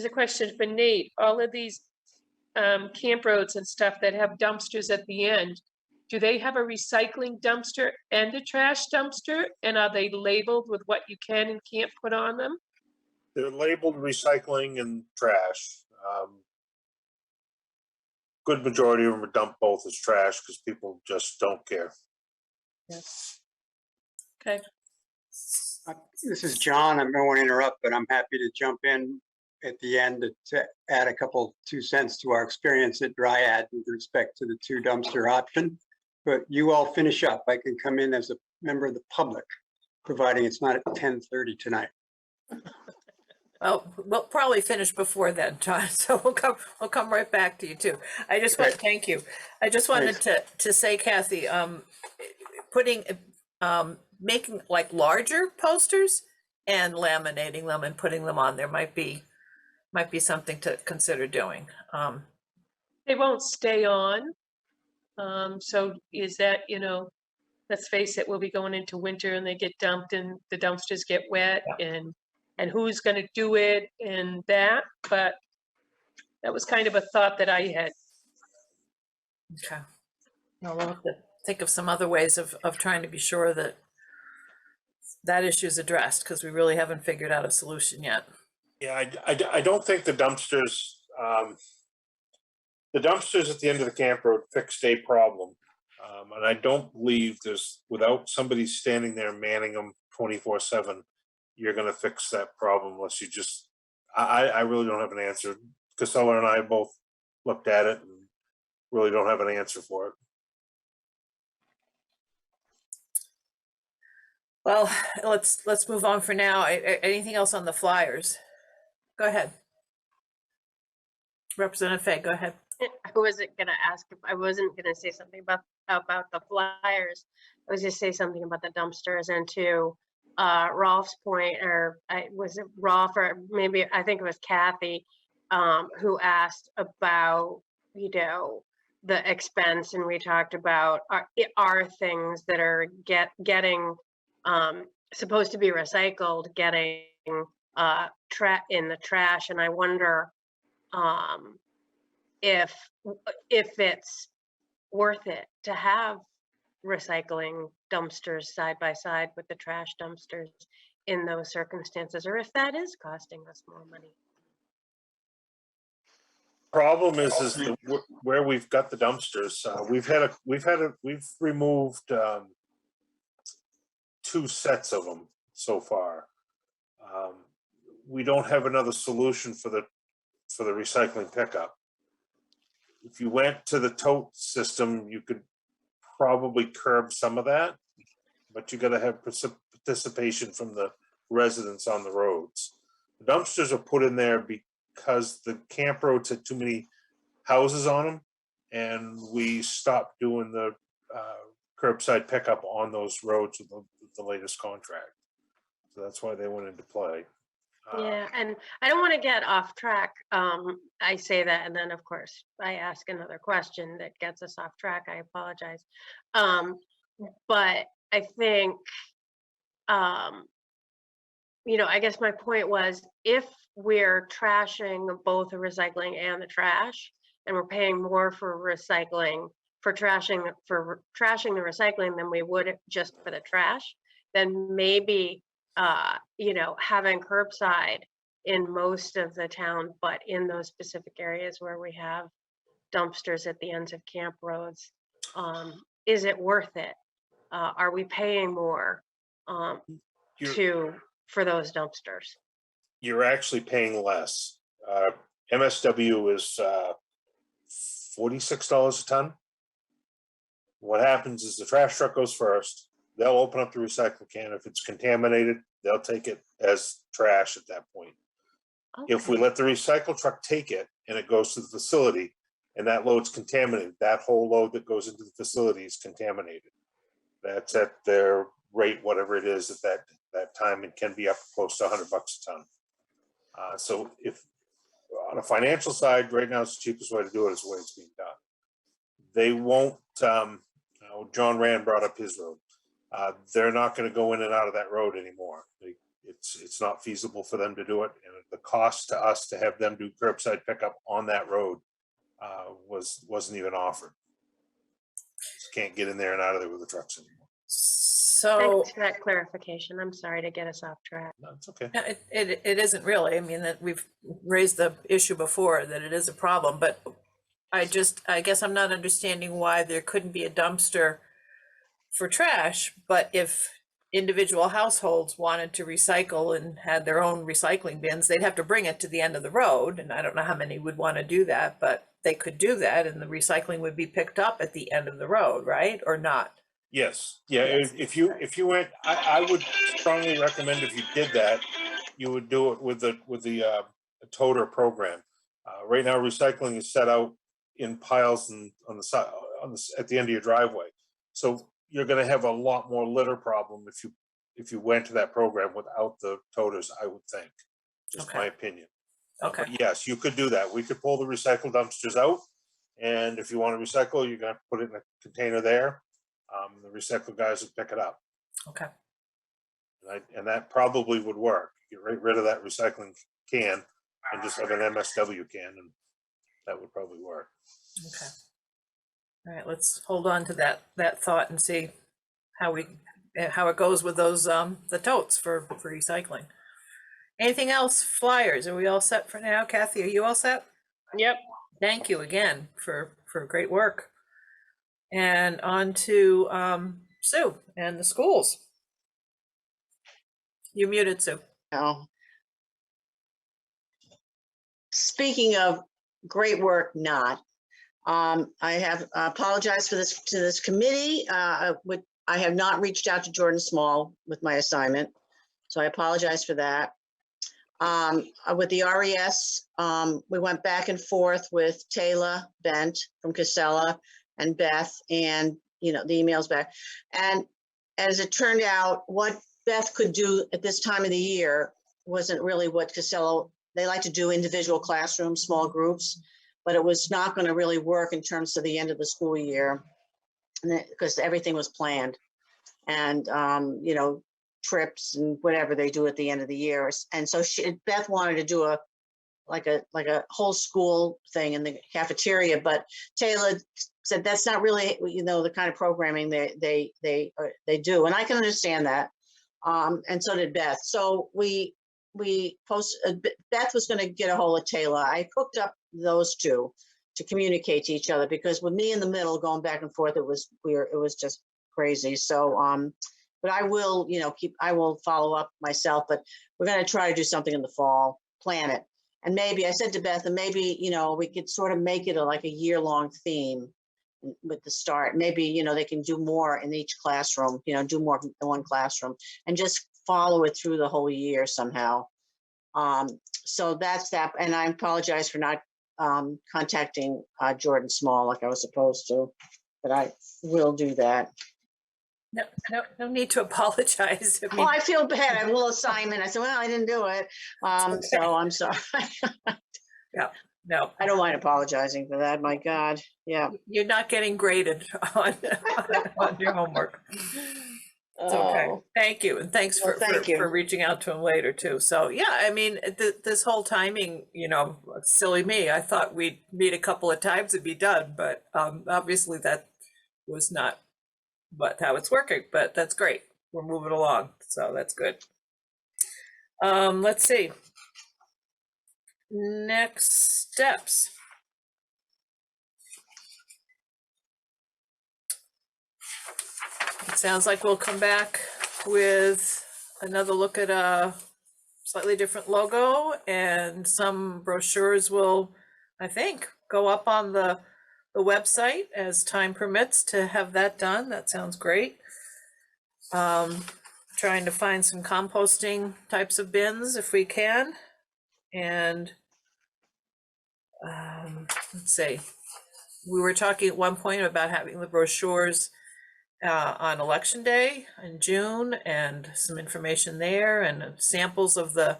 a question for Nate. All of these camp roads and stuff that have dumpsters at the end, do they have a recycling dumpster and a trash dumpster? And are they labeled with what you can and can't put on them? They're labeled recycling and trash. Good majority of them are dumped both as trash because people just don't care. Yes. Okay. This is John. I don't want to interrupt, but I'm happy to jump in at the end to add a couple 2 cents to our experience at Dryad with respect to the 2 dumpster option. But you all finish up. I can come in as a member of the public, providing it's not at 10:30 tonight. Well, we'll probably finish before then, John, so we'll come right back to you too. I just want to thank you. I just wanted to say, Kathy, making like larger posters and laminating them and putting them on there might be something to consider doing. They won't stay on. So is that, let's face it, we'll be going into winter and they get dumped and the dumpsters get wet and who's going to do it and that, but that was kind of a thought that I had. Okay. Well, we'll have to think of some other ways of trying to be sure that issue is addressed, because we really haven't figured out a solution yet. Yeah, I don't think the dumpsters at the end of the camp road fixed a problem. And I don't believe without somebody standing there manning them 24/7, you're going to fix that problem unless you just, I really don't have an answer. Casella and I both looked at it and really don't have an answer for it. Well, let's move on for now. Anything else on the flyers? Go ahead. Representative Fay, go ahead. I wasn't gonna ask if I wasn't gonna say something about the flyers. I was just say something about the dumpsters, and to Rolf's point, or was it Rolf, or maybe I think it was Kathy, who asked about the expense, and we talked about are things that are getting supposed to be recycled getting in the trash, and I wonder if it's worth it to have recycling dumpsters side by side with the trash dumpsters in those circumstances, or if that is costing us more money. Problem is where we've got the dumpsters. We've removed 2 sets of them so far. We don't have another solution for the recycling pickup. If you went to the tote system, you could probably curb some of that, but you got to have participation from the residents on the roads. The dumpsters are put in there because the camp roads had too many houses on them, and we stopped doing the curbside pickup on those roads with the latest contract. So that's why they went into play. Yeah, and I don't want to get off track. I say that, and then of course I ask another question that gets us off track. I apologize. But I think, I guess my point was, if we're trashing both the recycling and the trash, and we're paying more for recycling, for trashing the recycling than we would just for the trash, then maybe having curbside in most of the town, but in those specific areas where we have dumpsters at the ends of camp roads, is it worth it? Are we paying more for those dumpsters? You're actually paying less. MSW is $46 a ton. What happens is the trash truck goes first. They'll open up the recycle can. If it's contaminated, they'll take it as trash at that point. Okay. If we let the recycle truck take it and it goes to the facility, and that load's contaminated. That whole load that goes into the facility is contaminated. That's at their rate, whatever it is at that time, and can be up close to $100 a ton. So if on a financial side, right now, it's the cheapest way to do it is the way it's being done. They won't, John Rand brought up his road. They're not going to go in and out of that road anymore. It's not feasible for them to do it. And the cost to us to have them do curbside pickup on that road wasn't even offered. Just can't get in there and out of there with the trucks anymore. So Thanks for that clarification. I'm sorry to get us off track. No, it's okay. no, it isn't really. I mean, that we've raised the issue before that it is a problem, but I guess I'm not understanding why there couldn't be a dumpster for trash, but if individual households wanted to recycle and had their own recycling bins, they'd have to bring it to the end of the road. And I don't know how many would want to do that, but they could do that and the recycling would be picked up at the end of the road, right? Or not? Yes, yeah, if you went, I would strongly recommend if you did that, you would do it with the toter program. Right now, recycling is set out in piles and on the side, at the end of your driveway. So you're gonna have a lot more litter problem if you went to that program without the toters, I would think. Just my opinion. Okay. But yes, you could do that. We could pull the recycle dumpsters out. And if you want to recycle, you're gonna put it in a container there. The recycle guys would pick it up. Okay. And that probably would work. Get rid of that recycling can and just have an MSW can, and that would probably work. Okay. All right, let's hold on to that thought and see how it goes with those the totes for recycling. Anything else? Flyers, are we all set for now? Kathy, are you all set? Yep. Thank you again for great work. And on to Sue and the schools. You're muted, Sue. Oh. Speaking of great work, not. I have apologized for this to this committee. I have not reached out to Jordan Small with my assignment, so I apologize for that. With the RES, we went back and forth with Taylor Bent from Casella and Beth, and the emails back. And as it turned out, what Beth could do at this time of the year wasn't really what Casella, they like to do individual classrooms, small groups, but it was not going to really work in terms of the end of the school year because everything was planned. And, trips and whatever they do at the end of the year. And so Beth wanted to do a whole school thing in the cafeteria, but Taylor said that's not really, the kind of programming they do. And I can understand that. And so did Beth. So we posted, Beth was going to get a hold of Taylor. I hooked up those two to communicate to each other, because with me in the middle going back and forth, it was weird. It was just crazy. So, but I will, I will follow up myself, but we're going to try to do something in the fall, plan it. And maybe I said to Beth, and maybe, we could sort of make it a year-long theme with the start. Maybe, they can do more in each classroom, do more in one classroom and just follow it through the whole year somehow. So that's that. And I apologize for not contacting Jordan Small like I was supposed to, but I will do that. No need to apologize. I mean, I feel bad. I have a little assignment. I said, well, I didn't do it. So I'm sorry. no, I don't mind apologizing for that. My God. Yeah. you're not getting graded on your homework. It's okay. Oh. Thank you. And thanks Well, thank you. for reaching out to him later too. So yeah, I mean, this whole timing, silly me. I thought we'd meet a couple of times and be done, but obviously that was not how it's working, but that's great. We're moving along. So that's good. Let's see. Next steps. It sounds like we'll come back with another look at a slightly different logo, and some brochures will, I think, go up on the website as time permits to have that done. That sounds great. Trying to find some composting types of bins if we can. And let's see, we were talking at one point about having the brochures on election day in June, and some information there, and samples of the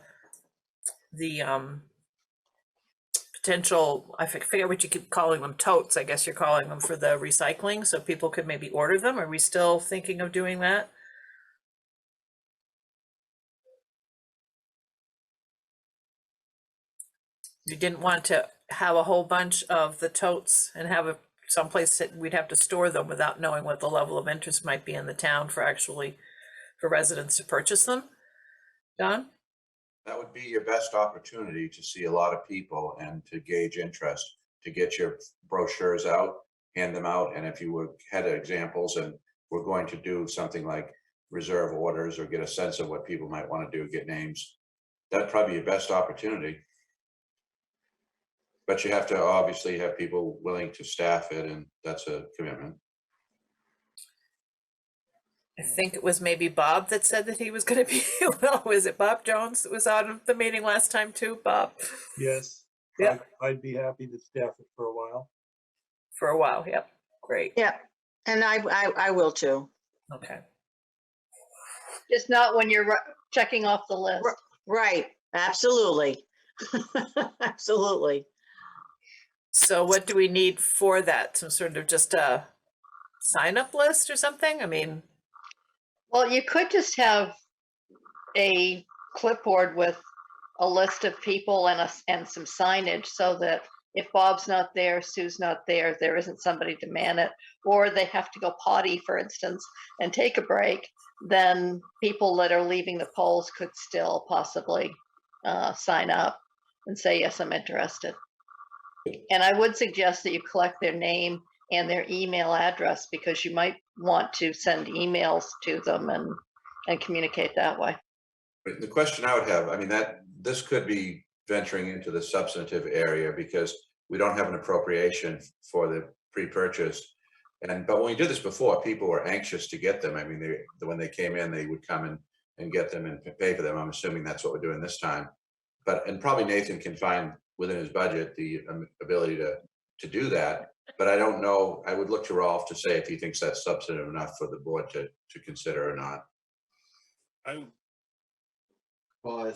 potential, I forget what you keep calling them, totes, I guess you're calling them, for the recycling, so people could maybe order them. Are we still thinking of doing that? You didn't want to have a whole bunch of the totes and have a someplace that we'd have to store them without knowing what the level of interest might be in the town for residents to purchase them. Don? That would be your best opportunity to see a lot of people and to gauge interest, to get your brochures out, hand them out. And if you had examples and we're going to do something like reserve orders or get a sense of what people might want to do, get names, that'd probably be your best opportunity. But you have to obviously have people willing to staff it, and that's a commitment. I think it was maybe Bob that said that he was going to be, well, was it Bob Jones that was on the meeting last time too, Bob? Yes. Yeah. I'd be happy to staff it for a while. For a while, yep, great, Yeah, and I will too. okay. Just not when you're checking off the list. Right, absolutely. Absolutely. So what do we need for that? Some sort of just a sign-up list or something? I mean, Well, you could just have a clipboard with a list of people and some signage, so that if Bob's not there, Sue's not there, there isn't somebody to man it, or they have to go potty, for instance, and take a break, then people that are leaving the polls could still possibly sign up and say, yes, I'm interested. And I would suggest that you collect their name and their email address, because you might want to send emails to them and communicate that way. But the question I would have, I mean, that this could be venturing into the substantive area because we don't have an appropriation for the pre-purchase. But when we did this before, people were anxious to get them. I mean, when they came in, they would come and get them and pay for them. I'm assuming that's what we're doing this time. And probably Nathan can find within his budget the ability to do that. But I don't know, I would look to Rolf to say if he thinks that's substantive enough for the board to consider or not. Well,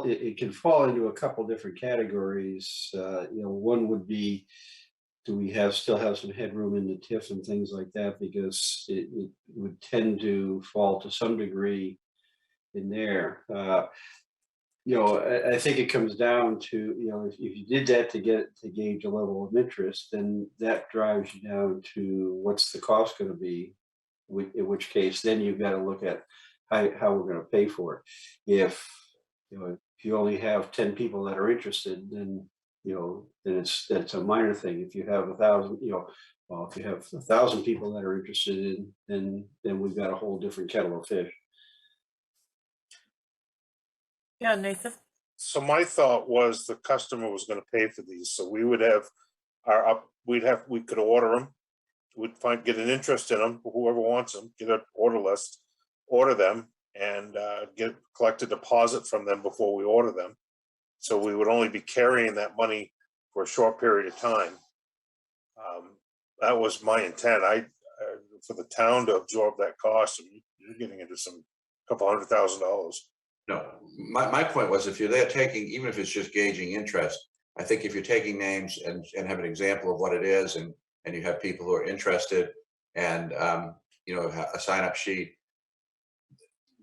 it can fall into a couple different categories. One would be, do we still have some headroom in the TIF and things like that? Because it would tend to fall to some degree in there. I think it comes down to, if you did that to gauge a level of interest, then that drives you down to what's the cost going to be, in which case then you've got to look at how we're going to pay for it. If you only have 10 people that are interested, then it's a minor thing. If you have 1,000, if you have 1,000 people that are interested in, then we've got a whole different kettle of fish. yeah, Nathan? So my thought was the customer was gonna pay for these, so we would have we could order them. We'd get an interest in them, whoever wants them, get an order list, order them, and collect a deposit from them before we order them. So we would only be carrying that money for a short period of time. That was my intent. For the town to absorb that cost, you're getting into some couple $100,000. No, my point was, if you're there taking, even if it's just gauging interest, I think if you're taking names and have an example of what it is, and you have people who are interested, and a sign-up sheet,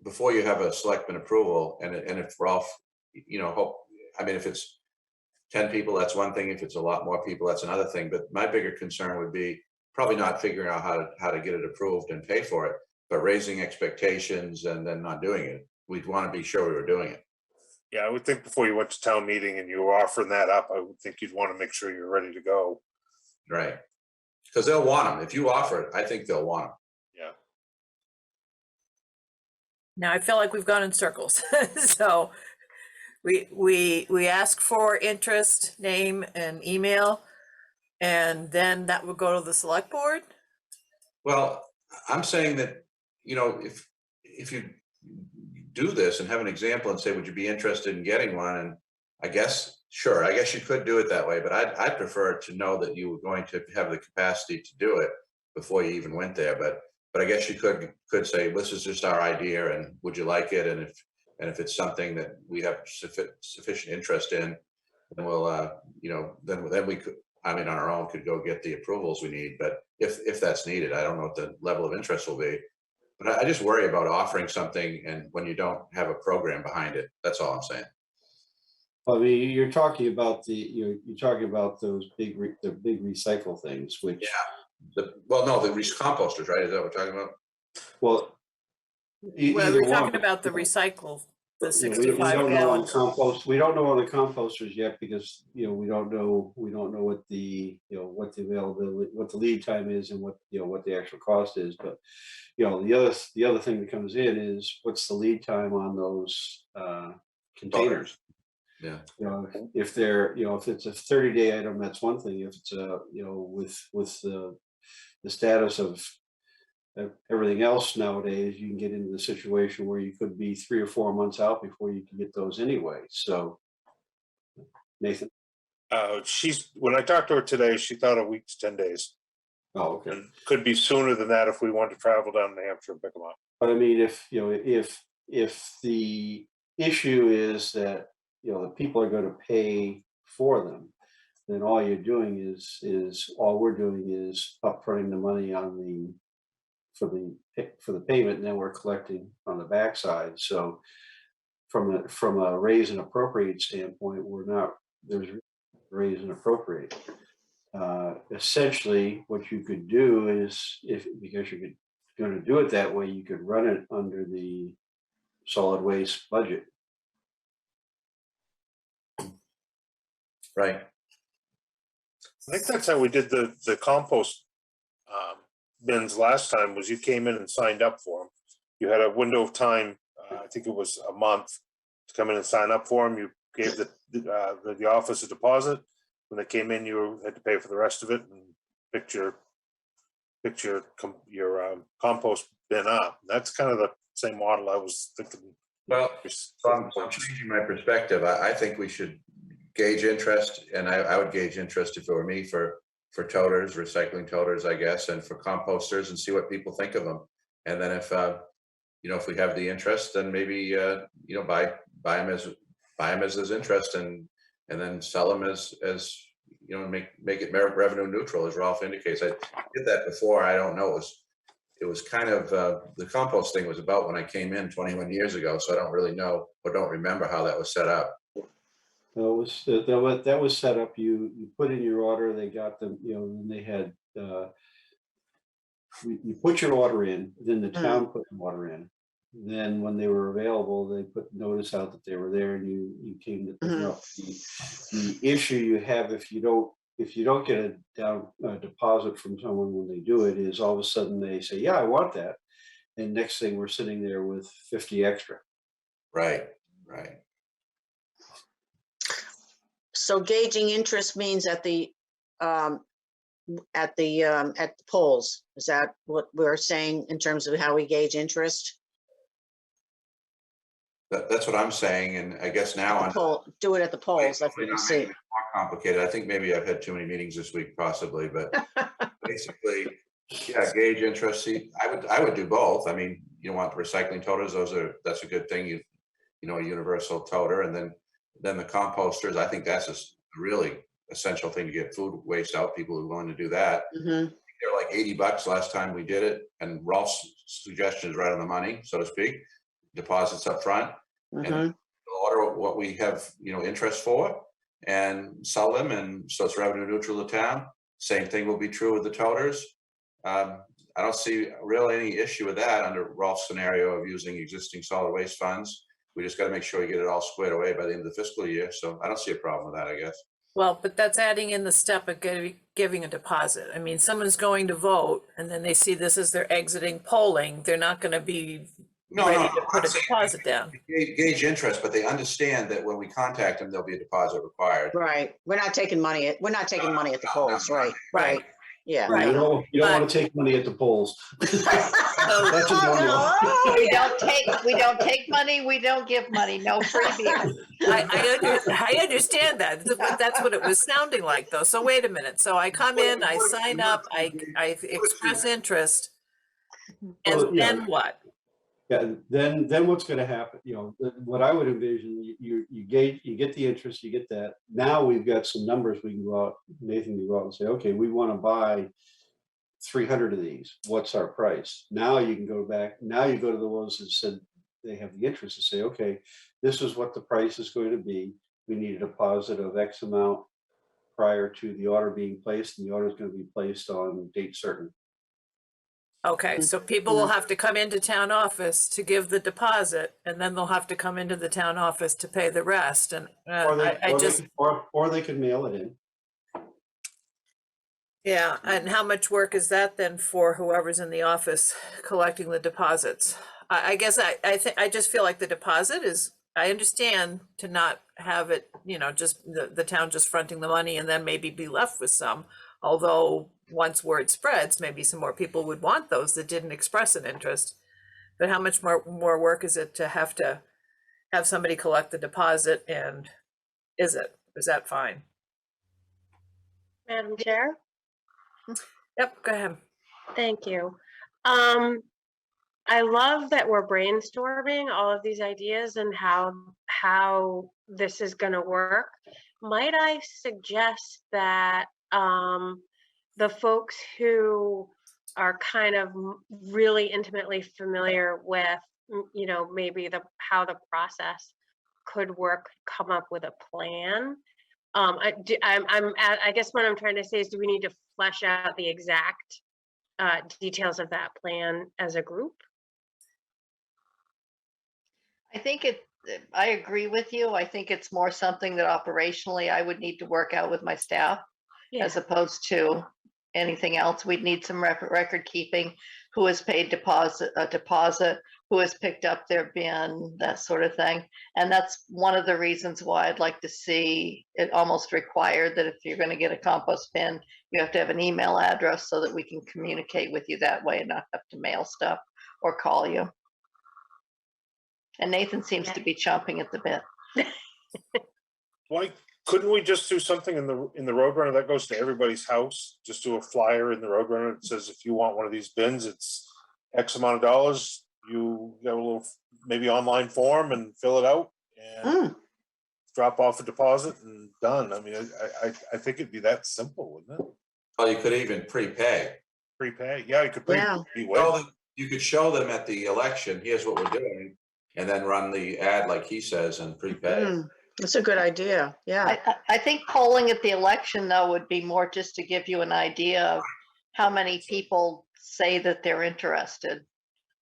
before you have a selectman approval, and if Rolf, if it's 10 people, that's one thing. If it's a lot more people, that's another thing. But my bigger concern would be probably not figuring out how to get it approved and pay for it, but raising expectations and then not doing it. We'd want to be sure we were doing it. Yeah, I would think before you went to town meeting and you were offering that up, I would think you'd want to make sure you're ready to go. Right. Because they'll want them. If you offer it, I think they'll want them. Yeah. Now I feel like we've gone in circles. So we ask for interest, name and email, and then that would go to the select board. Well, I'm saying that, if you do this and have an example and say, would you be interested in getting one? And I guess Sure, I guess you could do it that way, but I'd prefer to know that you were going to have the capacity to do it before you even went there, but I guess you could say, this is just our idea, and would you like it? And if it's something that we have sufficient interest in, then we'll, you know, then we could, I mean, on our own could go get the approvals we need, but if that's needed, I don't know what the level of interest will be. But I just worry about offering something and when you don't have a program behind it, that's all I'm saying. I mean, you're talking about you're talking about those big recycle things, which. Yeah. Well, no, the composters, right? Is that what we're talking about? Well. Well, either we're talking one. about the recycle, the You know, we 65 don't know on gallons. compost. We don't know on the composters yet because, you know, we don't know what the, you know, what the availability, what the lead time is and what, you know, what the actual cost is. But, you know, the other thing that comes in is what's the lead time on those containers? Yeah. You know, if they're, you know, if it's a 30-day item, that's one thing. If it's a, you know, with the status of everything else nowadays, you can get into the situation where you could be 3 or 4 months out before you can get those anyway. So, Nathan. When I talked to her today, she thought a week to 10 days. Oh, okay. And could be sooner than that if we want to travel down to New Hampshire and pick them up. But I mean, if you know, if the issue is that, you know, the people are going to pay for them, then all you're doing is all we're doing is upfronting the money on the for the payment, and then we're collecting on the backside. So from a raise and appropriate standpoint, there's raise and appropriate. Essentially, what you could do is, because you're going to do it that way, you could run it under the solid waste budget. Right. I think that's how we did the compost bins last time, was you came in and signed up for them. You had a window of time, I think it was a month, to come in and sign up for them. You gave the office a deposit. When they came in, you had to pay for the rest of it and pick your compost bin up. That's kind of the same model I was thinking. Well, so I'm changing my perspective. I think we should gauge interest, and I would gauge interest if it were me for toters, recycling toters, I guess, and for composters, and see what people think of them. And then if you know, if we have the interest, then maybe you know, buy them as there's interest, and then sell them as you know, make it revenue neutral, as Ralph indicates. I did that before. I don't know. It was kind of the compost thing was about when I came in 21 years ago, so I don't really know or don't remember how that was set up. That was set up. You put in your order. They got them. You know, and they had you put your order in. Then the town put the order in. Then when they were available, they put notice out that they were there, and you came to pick them up. The issue you have if you don't get a deposit from someone when they do it is all of a sudden they say, yeah, I want that, and next thing we're sitting there with 50 extra. Right. So gauging interest means at the polls. Is that what we're saying in terms of how we gauge interest? That's what I'm saying, and I guess now Do it at the polls. That's what you see. more complicated. I think maybe I've had too many meetings this week, possibly, but basically, yeah, gauge interest. See, I would do both. I mean, you want the recycling toters; that's a good thing. You know, a universal toter, and then the composters. I think that's a really essential thing to get food waste out. People who are willing to do that. They're like $80 last time we did it, and Ralph's suggestion is right on the money, so to speak. Deposits up front, and order what we have, you know, interest for, and sell them, and so it's revenue neutral to town. Same thing will be true with the toters. I don't see really any issue with that under Ralph's scenario of using existing solid waste funds. We just got to make sure we get it all squared away by the end of the fiscal year. So I don't see a problem with that, I guess. Well, but that's adding in the step of giving a deposit. I mean, someone's going to vote and then they see this as their exiting polling. They're not going to be ready to put a deposit down. Gauge interest, but they understand that when we contact them, there'll be a deposit required. Right. We're not taking money. We're not taking money at the polls. Right. Yeah. Right. You don't want to take money at the polls. That's a no-no. Oh, We yeah. don't take money, we don't give money, no freebies. I understand that. That's what it was sounding like though. So wait a minute. So I come in, I sign up, I express interest, Well, and yeah. then what? Yeah, then what's gonna happen, what I would envision, you get the interest, you get that. Now we've got some numbers we can go out, Nathan can go out and say, okay, we want to buy 300 of these. What's our price? Now you can go back, now you go to the ones that said they have the interest to say, okay, this is what the price is going to be. We need a deposit of X amount prior to the order being placed, and the order is going to be placed on date certain. Okay, so people will have to come into town office to give the deposit, and then they'll have to come into the town office to pay the rest, and Or they can mail it in. yeah, and how much work is that then for whoever's in the office collecting the deposits? I guess I just feel like the deposit is, I understand to not have it, just the town just fronting the money and then maybe be left with some, although once word spreads, maybe some more people would want those that didn't express an interest. But how much more work is it to have somebody collect the deposit, and is that fine? Madam Chair? Yep, go ahead. Thank you. I love that we're brainstorming all of these ideas and how this is going to work. Might I suggest that the folks who are kind of really intimately familiar with, maybe how the process could work, come up with a plan? I guess what I'm trying to say is, do we need to flesh out the exact details of that plan as a group? I agree with you. I think it's more something that operationally I would need to work out with my staff, as opposed to anything else. We'd need some record keeping, who has paid a deposit, who has picked up their bin, that sort of thing. And that's one of the reasons why I'd like to see it almost required that if you're going to get a compost bin, you have to have an email address so that we can communicate with you that way and not have to mail stuff or call you. And Nathan seems to be chomping at the bit. Why couldn't we just do something in the Roadrunner that goes to everybody's house? Just do a flyer in the Roadrunner that says, if you want one of these bins, it's X amount of dollars. You get a little maybe online form and fill it out and drop off a deposit and done. I mean, I think it'd be that simple, wouldn't it? Well, you could even prepay. Prepay, yeah, you could Yeah. You could show them at the election, here's what we're doing, and then run the ad like he says and prepay. That's a good idea. Yeah. I think polling at the election, though, would be more just to give you an idea of how many people say that they're interested,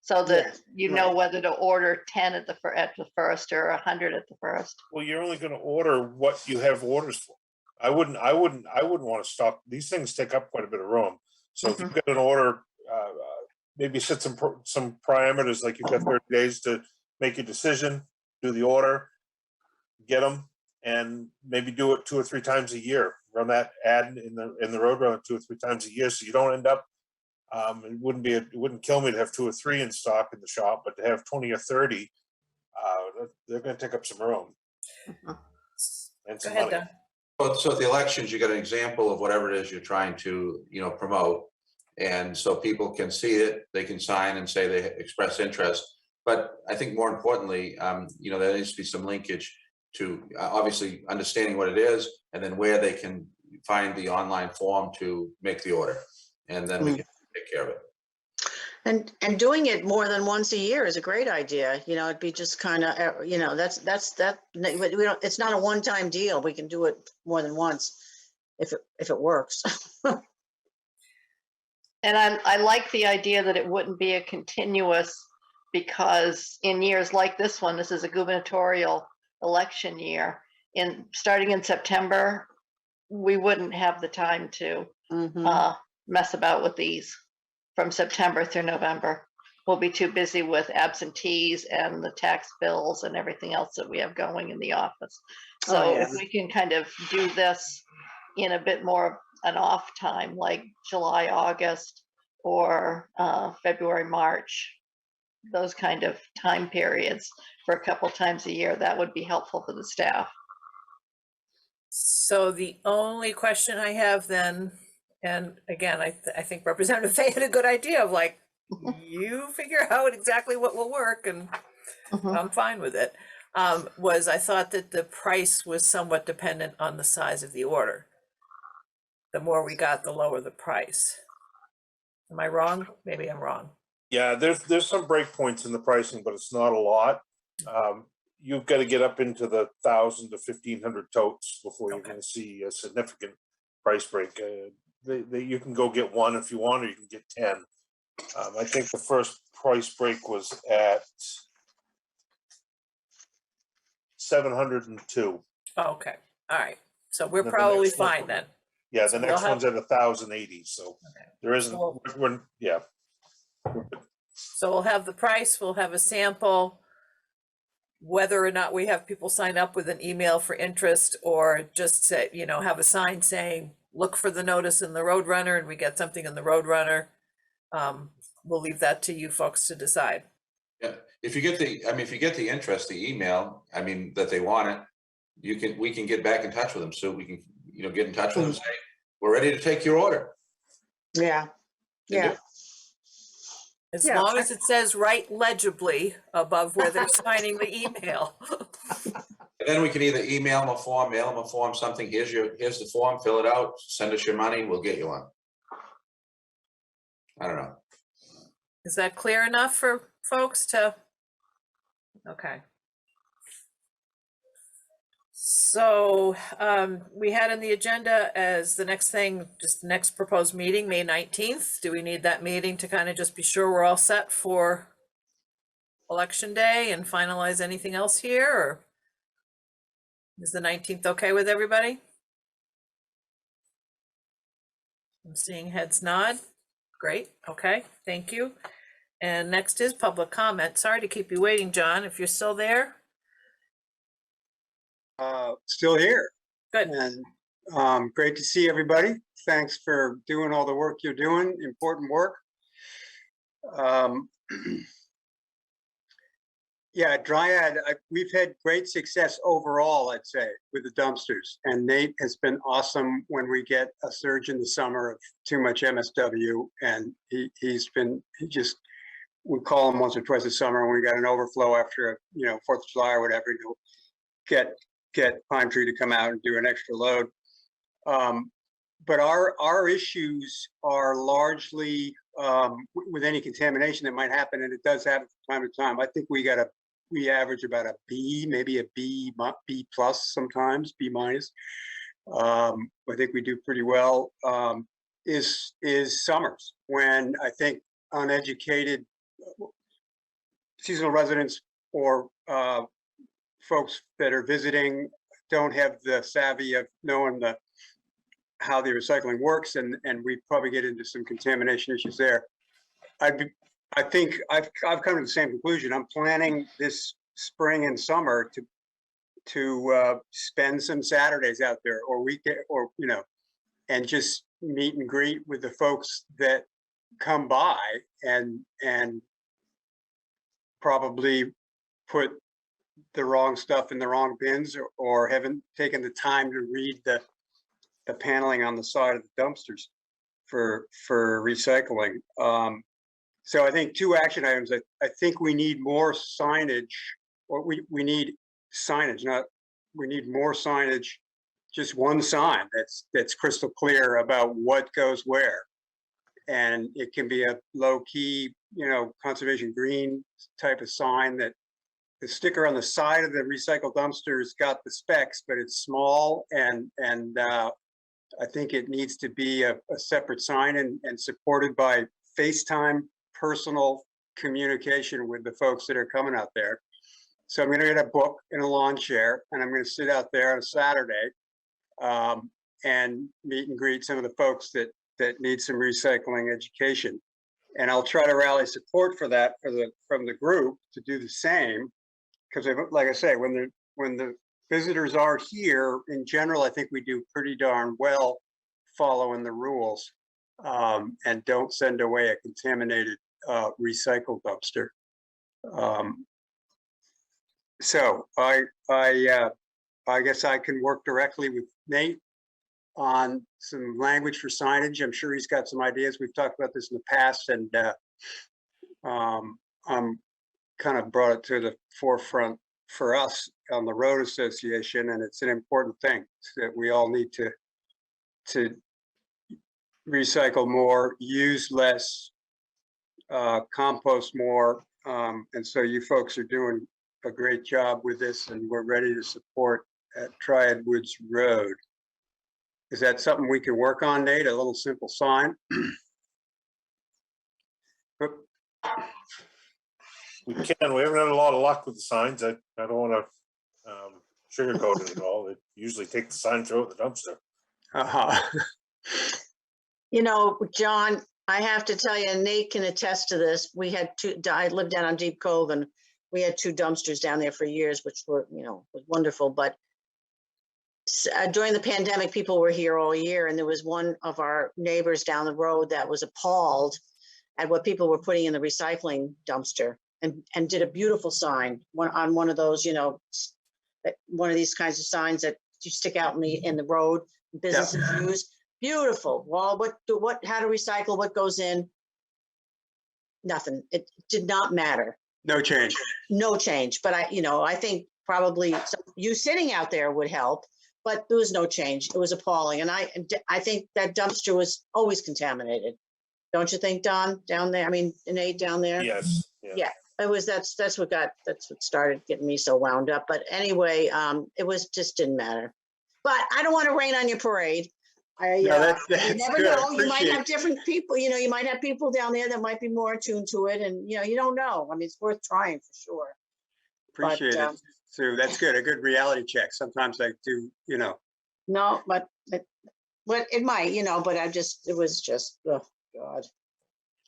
so that you know whether to order 10 at the first or 100 at the first. Well, you're only going to order what you have orders for. I wouldn't want to stock. These things take up quite a bit of room. So if you get an order, maybe set some parameters, like you've got 30 days to make a decision, do the order, get them, and maybe do it 2 or 3 times a year. Run that ad in the Roadrunner 2 or 3 times a year, so you don't end up. It wouldn't kill me to have 2 or 3 in stock in the shop, but to have 20 or 30, they're going to take up some room and some money. So at the elections, you get an example of whatever it is you're trying to, promote. And so people can see it, they can sign and say they express interest. But I think more importantly, there needs to be some linkage to obviously understanding what it is, and then where they can find the online form to make the order. And then we can take care of it. And doing it more than once a year is a great idea. It'd be just kind of, it's not a one-time deal. We can do it more than once if it works. And I like the idea that it wouldn't be a continuous, because in years like this one, this is a gubernatorial election year. Starting in September, we wouldn't have the time to mess about with these. From September through November, we'll be too busy with absentees and the tax bills and everything else that we have going in the office. So if we can kind of do this in a bit more an off time, like July, August, or February, March, those kind of time periods for a couple times a year, that would be helpful for the staff. So the only question I have then, and again, I think Representative Fay had a good idea of like, you figure out exactly what will work and Mhm. I'm fine with it. Was I thought that the price was somewhat dependent on the size of the order. The more we got, the lower the price. Am I wrong? Maybe I'm wrong. Yeah, there's some breakpoints in the pricing, but it's not a lot. You've got to get up into the 1,000 to 1,500 totes before you're Okay. going to see a significant price break. You can go get one if you want, or you can get 10. I think the first price break was at 702. Oh, okay, all right. So we're Then the probably next one- fine then. Yeah, So the we'll next have- one's at 1,080. So Okay. there isn't. So- Yeah. So we'll have the price, we'll have a sample. Whether or not we have people sign up with an email for interest or just say, you know, have a sign saying, look for the notice in the Roadrunner and we get something in the Roadrunner. We'll leave that to you folks to decide. Yeah, if you get the interest, the email, that they want it, we can get back in touch with them. So we can, get in touch with them and say, we're ready to take your order. Yeah, And do yeah. it. As Yeah, long as it says write legibly above where they're signing the email. And then we can either email them a form, mail them a form, something, here's the form, fill it out, send us your money, we'll get you one. I don't know. Is that clear enough for folks to? Okay. So we had on the agenda as the next thing, just the next proposed meeting, May 19th. Do we need that meeting to kind of just be sure we're all set for Election Day and finalize anything else here, or is the 19th okay with everybody? I'm seeing heads nod. Great, okay, thank you. And next is public comment. Sorry to keep you waiting, John, if you're still there. Still here. Good. And great to see everybody. Thanks for doing all the work you're doing, important work. Yeah, Dryad, we've had great success overall, I'd say, with the dumpsters. And Nate has been awesome when we get a surge in the summer of too much MSW. And we call him once or twice a summer when we got an overflow after, 4th of July or whatever, he'll get Pine Tree to come out and do an extra load. But our issues are largely with any contamination that might happen, and it does happen from time to time. I think we average about a B, maybe a B plus sometimes, B minus. I think we do pretty well. Is summers when I think uneducated seasonal residents or folks that are visiting don't have the savvy of knowing how the recycling works, and we probably get into some contamination issues there. I think I've come to the same conclusion. I'm planning this spring and summer to spend some Saturdays out there or weekend, or and just meet and greet with the folks that come by and probably put the wrong stuff in the wrong bins or haven't taken the time to read the paneling on the side of the dumpsters for recycling. So I think two action items. I think we need more signage, or we need signage, we need more signage, just one sign that's crystal clear about what goes where. And it can be a low key, conservation green type of sign that the sticker on the side of the recycled dumpster's got the specs, but it's small and I think it needs to be a separate sign and supported by FaceTime personal communication with the folks that are coming out there. So I'm going to get a book and a lawn chair, and I'm going to sit out there on a Saturday and meet and greet some of the folks that need some recycling education. And I'll try to rally support for that from the group to do the same, because like I say, when the visitors are here, in general, I think we do pretty darn well following the rules and don't send away a contaminated recycle dumpster. So I guess I can work directly with Nate on some language for signage. I'm sure he's got some ideas. We've talked about this in the past, and I'm kind of brought it to the forefront for us on the road association, and it's an important thing that we all need to recycle more, use less, compost more. And so you folks are doing a great job with this, and we're ready to support at Triad Woods Road. Is that something we can work on, Nate? A little simple sign? Oop. We can, we haven't had a lot of luck with the signs. I don't want to sugarcoat it at all. It usually take the sign, throw it in the dumpster. Uh-huh. You know, John, I have to tell you, and Nate can attest to this. We had I lived down on Deep Cove, and we had 2 dumpsters down there for years, which were, was wonderful. But during the pandemic, people were here all year, and there was one of our neighbors down the road that was appalled at what people were putting in the recycling dumpster, and did a beautiful sign on one of those, one of these kinds of signs that you stick out in the road, businesses use. Beautiful. Well, how to recycle, what goes in? Nothing. It did not matter. No change. No change. But I think probably you sitting out there would help, but there was no change. It was appalling. And I think that dumpster was always contaminated. Don't you think, Don, down there? I mean, Nate down there? Yes. Yeah. It was, that's what started getting me so wound up. But anyway, it was just didn't matter. But I don't want to rain on your parade. You That's never good. know. You might Appreciate have different people, you might have people down there that might be more attuned to it, and you don't know. I mean, it's worth trying for sure. Appreciate But, it. So that's good. A good reality check. Sometimes I do, No, but it might, but it was just, oh God.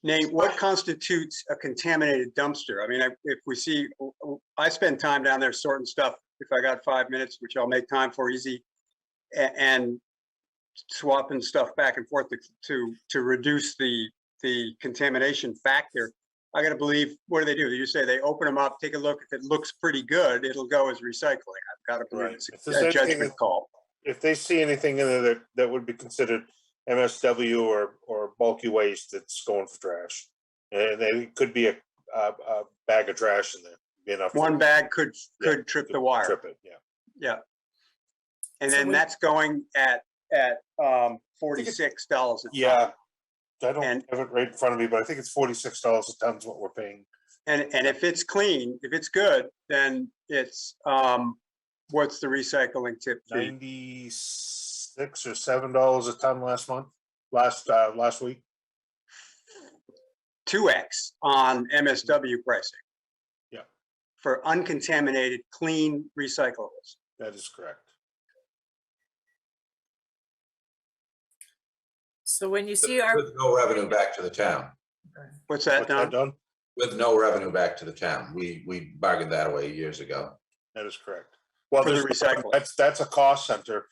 Nate, what constitutes a contaminated dumpster? I mean, if we see, I spend time down there sorting stuff. If I got 5 minutes, which I'll make time for easy, and swapping stuff back and forth to reduce the contamination factor. I got to believe, what do? You say they open them up, take a look. If it looks pretty good, it'll go as recycling. I've got to believe it's a judgment call. If they see anything in there that would be considered MSW or bulky waste, that's going for trash. And it could be a bag of trash in there. Be enough. One bag could trip the wire. Trip it, yeah. Yeah. And So then that's going at $46 a ton. Yeah. I don't have it right in front of me, but I think it's $46 a ton is what we're paying. And if it's clean, if it's good, then it's what's the recycling tip fee? $96 or $7 a ton last week. 2x on MSW pricing. Yeah. For uncontaminated, clean recyclables. That is correct. So when you see our, With no revenue back to the town. What's that, Don? Done? With no revenue back to the town. We bargained that away years ago. That is correct. Well, For the there's- recycling. that's a cost center.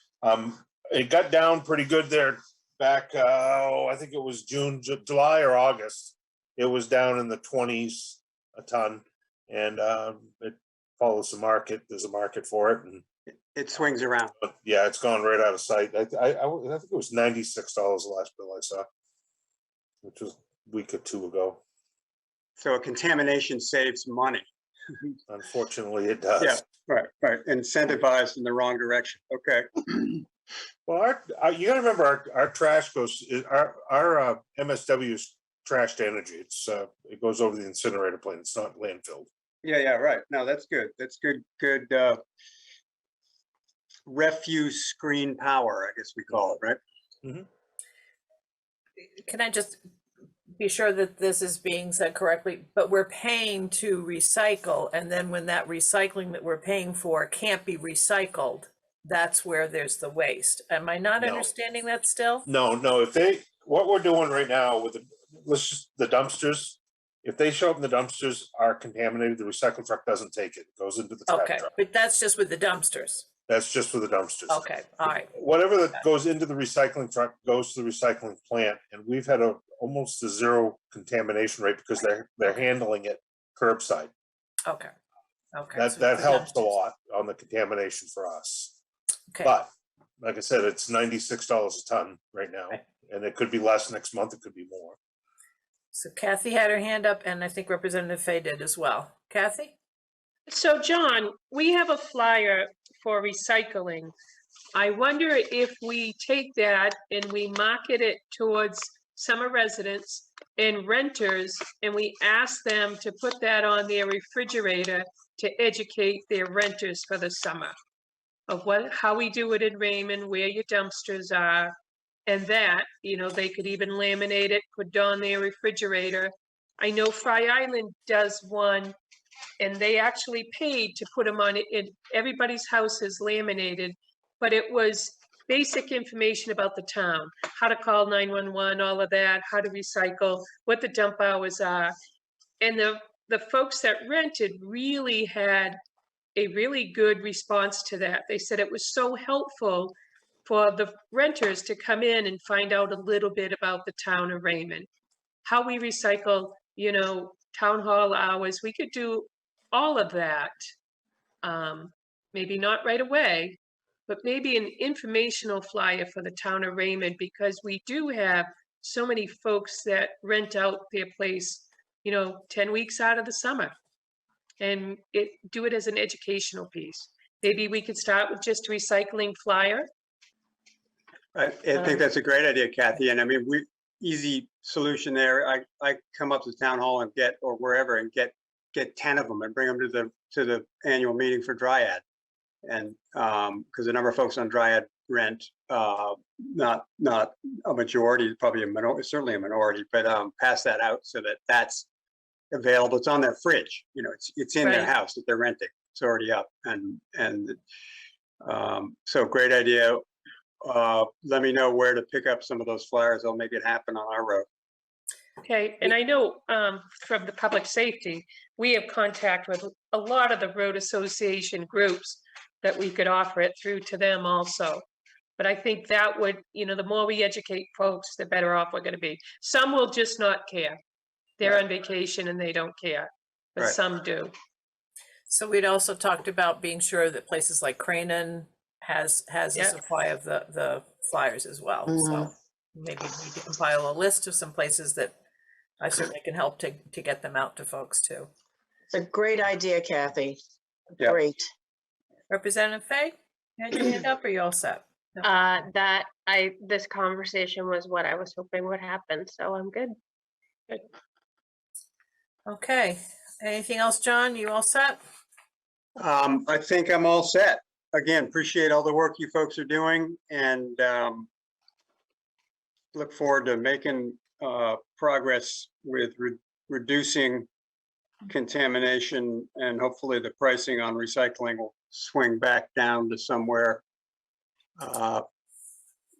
It got down pretty good there back, I think it was July or August. It was down in the 20s a ton, and it follows the market. There's a market for it, and It swings around. but yeah, it's gone right out of sight. I think it was $96 the last bill I saw, which was a week or two ago. So a contamination saves money. Unfortunately, it does. Yeah. Right. Incentivized in the wrong direction. Okay. Well, you gotta remember our trash our MSW's trash to energy. It goes over the incinerator plant. It's not landfilled. Yeah, right. No, that's good. That's good. Refuse screen power, I guess we call it, right? can I just be sure that this is being said correctly, but we're paying to recycle, and then when that recycling that we're paying for can't be recycled, that's where there's the waste. Am I not No. understanding that still? No, what we're doing right now with the dumpsters, if they show up in the dumpsters are contaminated, the recycle truck doesn't take it. It goes into the trash Okay, truck. but that's just with the dumpsters. That's just for the dumpsters. Okay, all right. Whatever that goes into the recycling truck goes to the recycling plant, and we've had almost a zero contamination rate because they're handling it curbside. Okay. Okay. That so that for helps a dumpsters. lot on the contamination for us. Okay. But like I said, it's $96 a ton right now, Right. and it could be less next month. It could be more. So Kathy had her hand up, and I think Representative Fay did as well. Kathy? So John, we have a flyer for recycling. I wonder if we take that and we market it towards summer residents and renters, and we ask them to put that on their refrigerator to educate their renters for the summer of how we do it in Raymond, where your dumpsters are, and that, they could even laminate it, put it on their refrigerator. I know Fry Island does one, and they actually paid to put them on it. Everybody's house is laminated, but it was basic information about the town, how to call 911, all of that, how to recycle, what the dump hours are. And the folks that rented really had a really good response to that. They said it was so helpful for the renters to come in and find out a little bit about the town of Raymond, how we recycle, town hall hours. We could do all of that. Maybe not right away, but maybe an informational flyer for the town of Raymond, because we do have so many folks that rent out their place, 10 weeks out of the summer, and do it as an educational piece. Maybe we could start with just a recycling flyer. I think that's a great idea, Kathy. And I mean, easy solution there. I come up to town hall and or wherever and get 10 of them and bring them to the annual meeting for Dryad. And because the number of folks on Dryad rent, not a majority, probably a minority, certainly a minority, but pass that out so that that's available. It's on their fridge. It's in their Right. house that they're renting. It's already up. And so great idea. Let me know where to pick up some of those flyers. I'll make it happen on our road. Okay, and I know from the public safety, we have contact with a lot of the road association groups that we could offer it through to them also. But I think that would, the more we educate folks, the better off we're going to be. Some will just not care. They're on vacation and they don't care, but Right. some do. So we'd also talked about being sure that places like Cranon has a Yeah. supply of the flyers as well. So maybe we need to compile a list of some places that I certainly can help to get them out to folks too. It's a great idea, Kathy. Yeah. Great. Representative Fay, you had your hand up, or you all set? This conversation was what I was hoping would happen, so I'm good. Okay, anything else, John? You all set? I think I'm all set. Again, appreciate all the work you folks are doing, and look forward to making progress with reducing contamination, and hopefully the pricing on recycling will swing back down to somewhere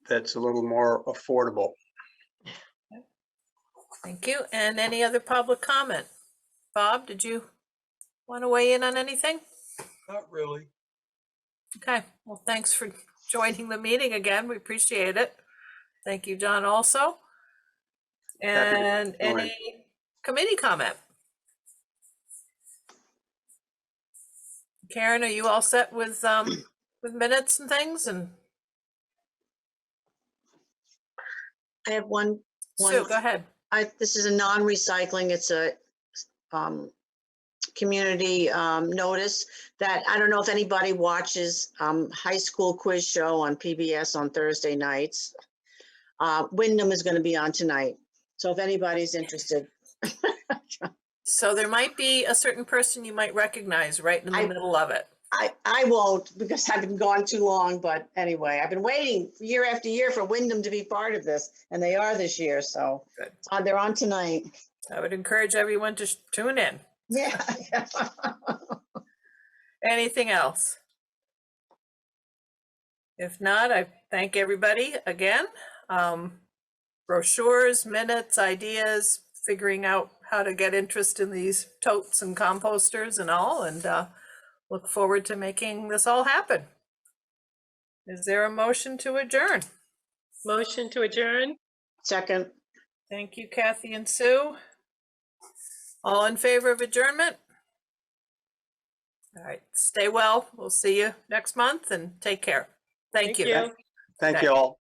that's a little more affordable. Thank you. And any other public comment? Bob, did you want to weigh in on anything? Not really. Okay, well, thanks for joining the meeting again. We appreciate it. Thank you, John, also. Happy to And join. any committee comment? Karen, are you all set with minutes and things? And I have one. Sue, go ahead. This is a non-recycling. It's a community notice that I don't know if anybody watches high school quiz show on PBS on Thursday nights. Wyndham is going to be on tonight. So if anybody's interested. So there might be a certain person you might recognize right in the middle of it. I won't, because I've been gone too long, but anyway, I've been waiting year after year for Wyndham to be part of this, and they are this year, so Good. they're on tonight. I would encourage everyone to tune in. Yeah. Anything else? If not, I thank everybody again. Brochures, minutes, ideas, figuring out how to get interest in these totes and composters and all, and look forward to making this all happen. Is there a motion to adjourn? Motion to adjourn? Second, Thank you, Kathy and Sue. All in favor of adjournment? All right, stay well. We'll see you next month and take care. Thank you. Thank you all.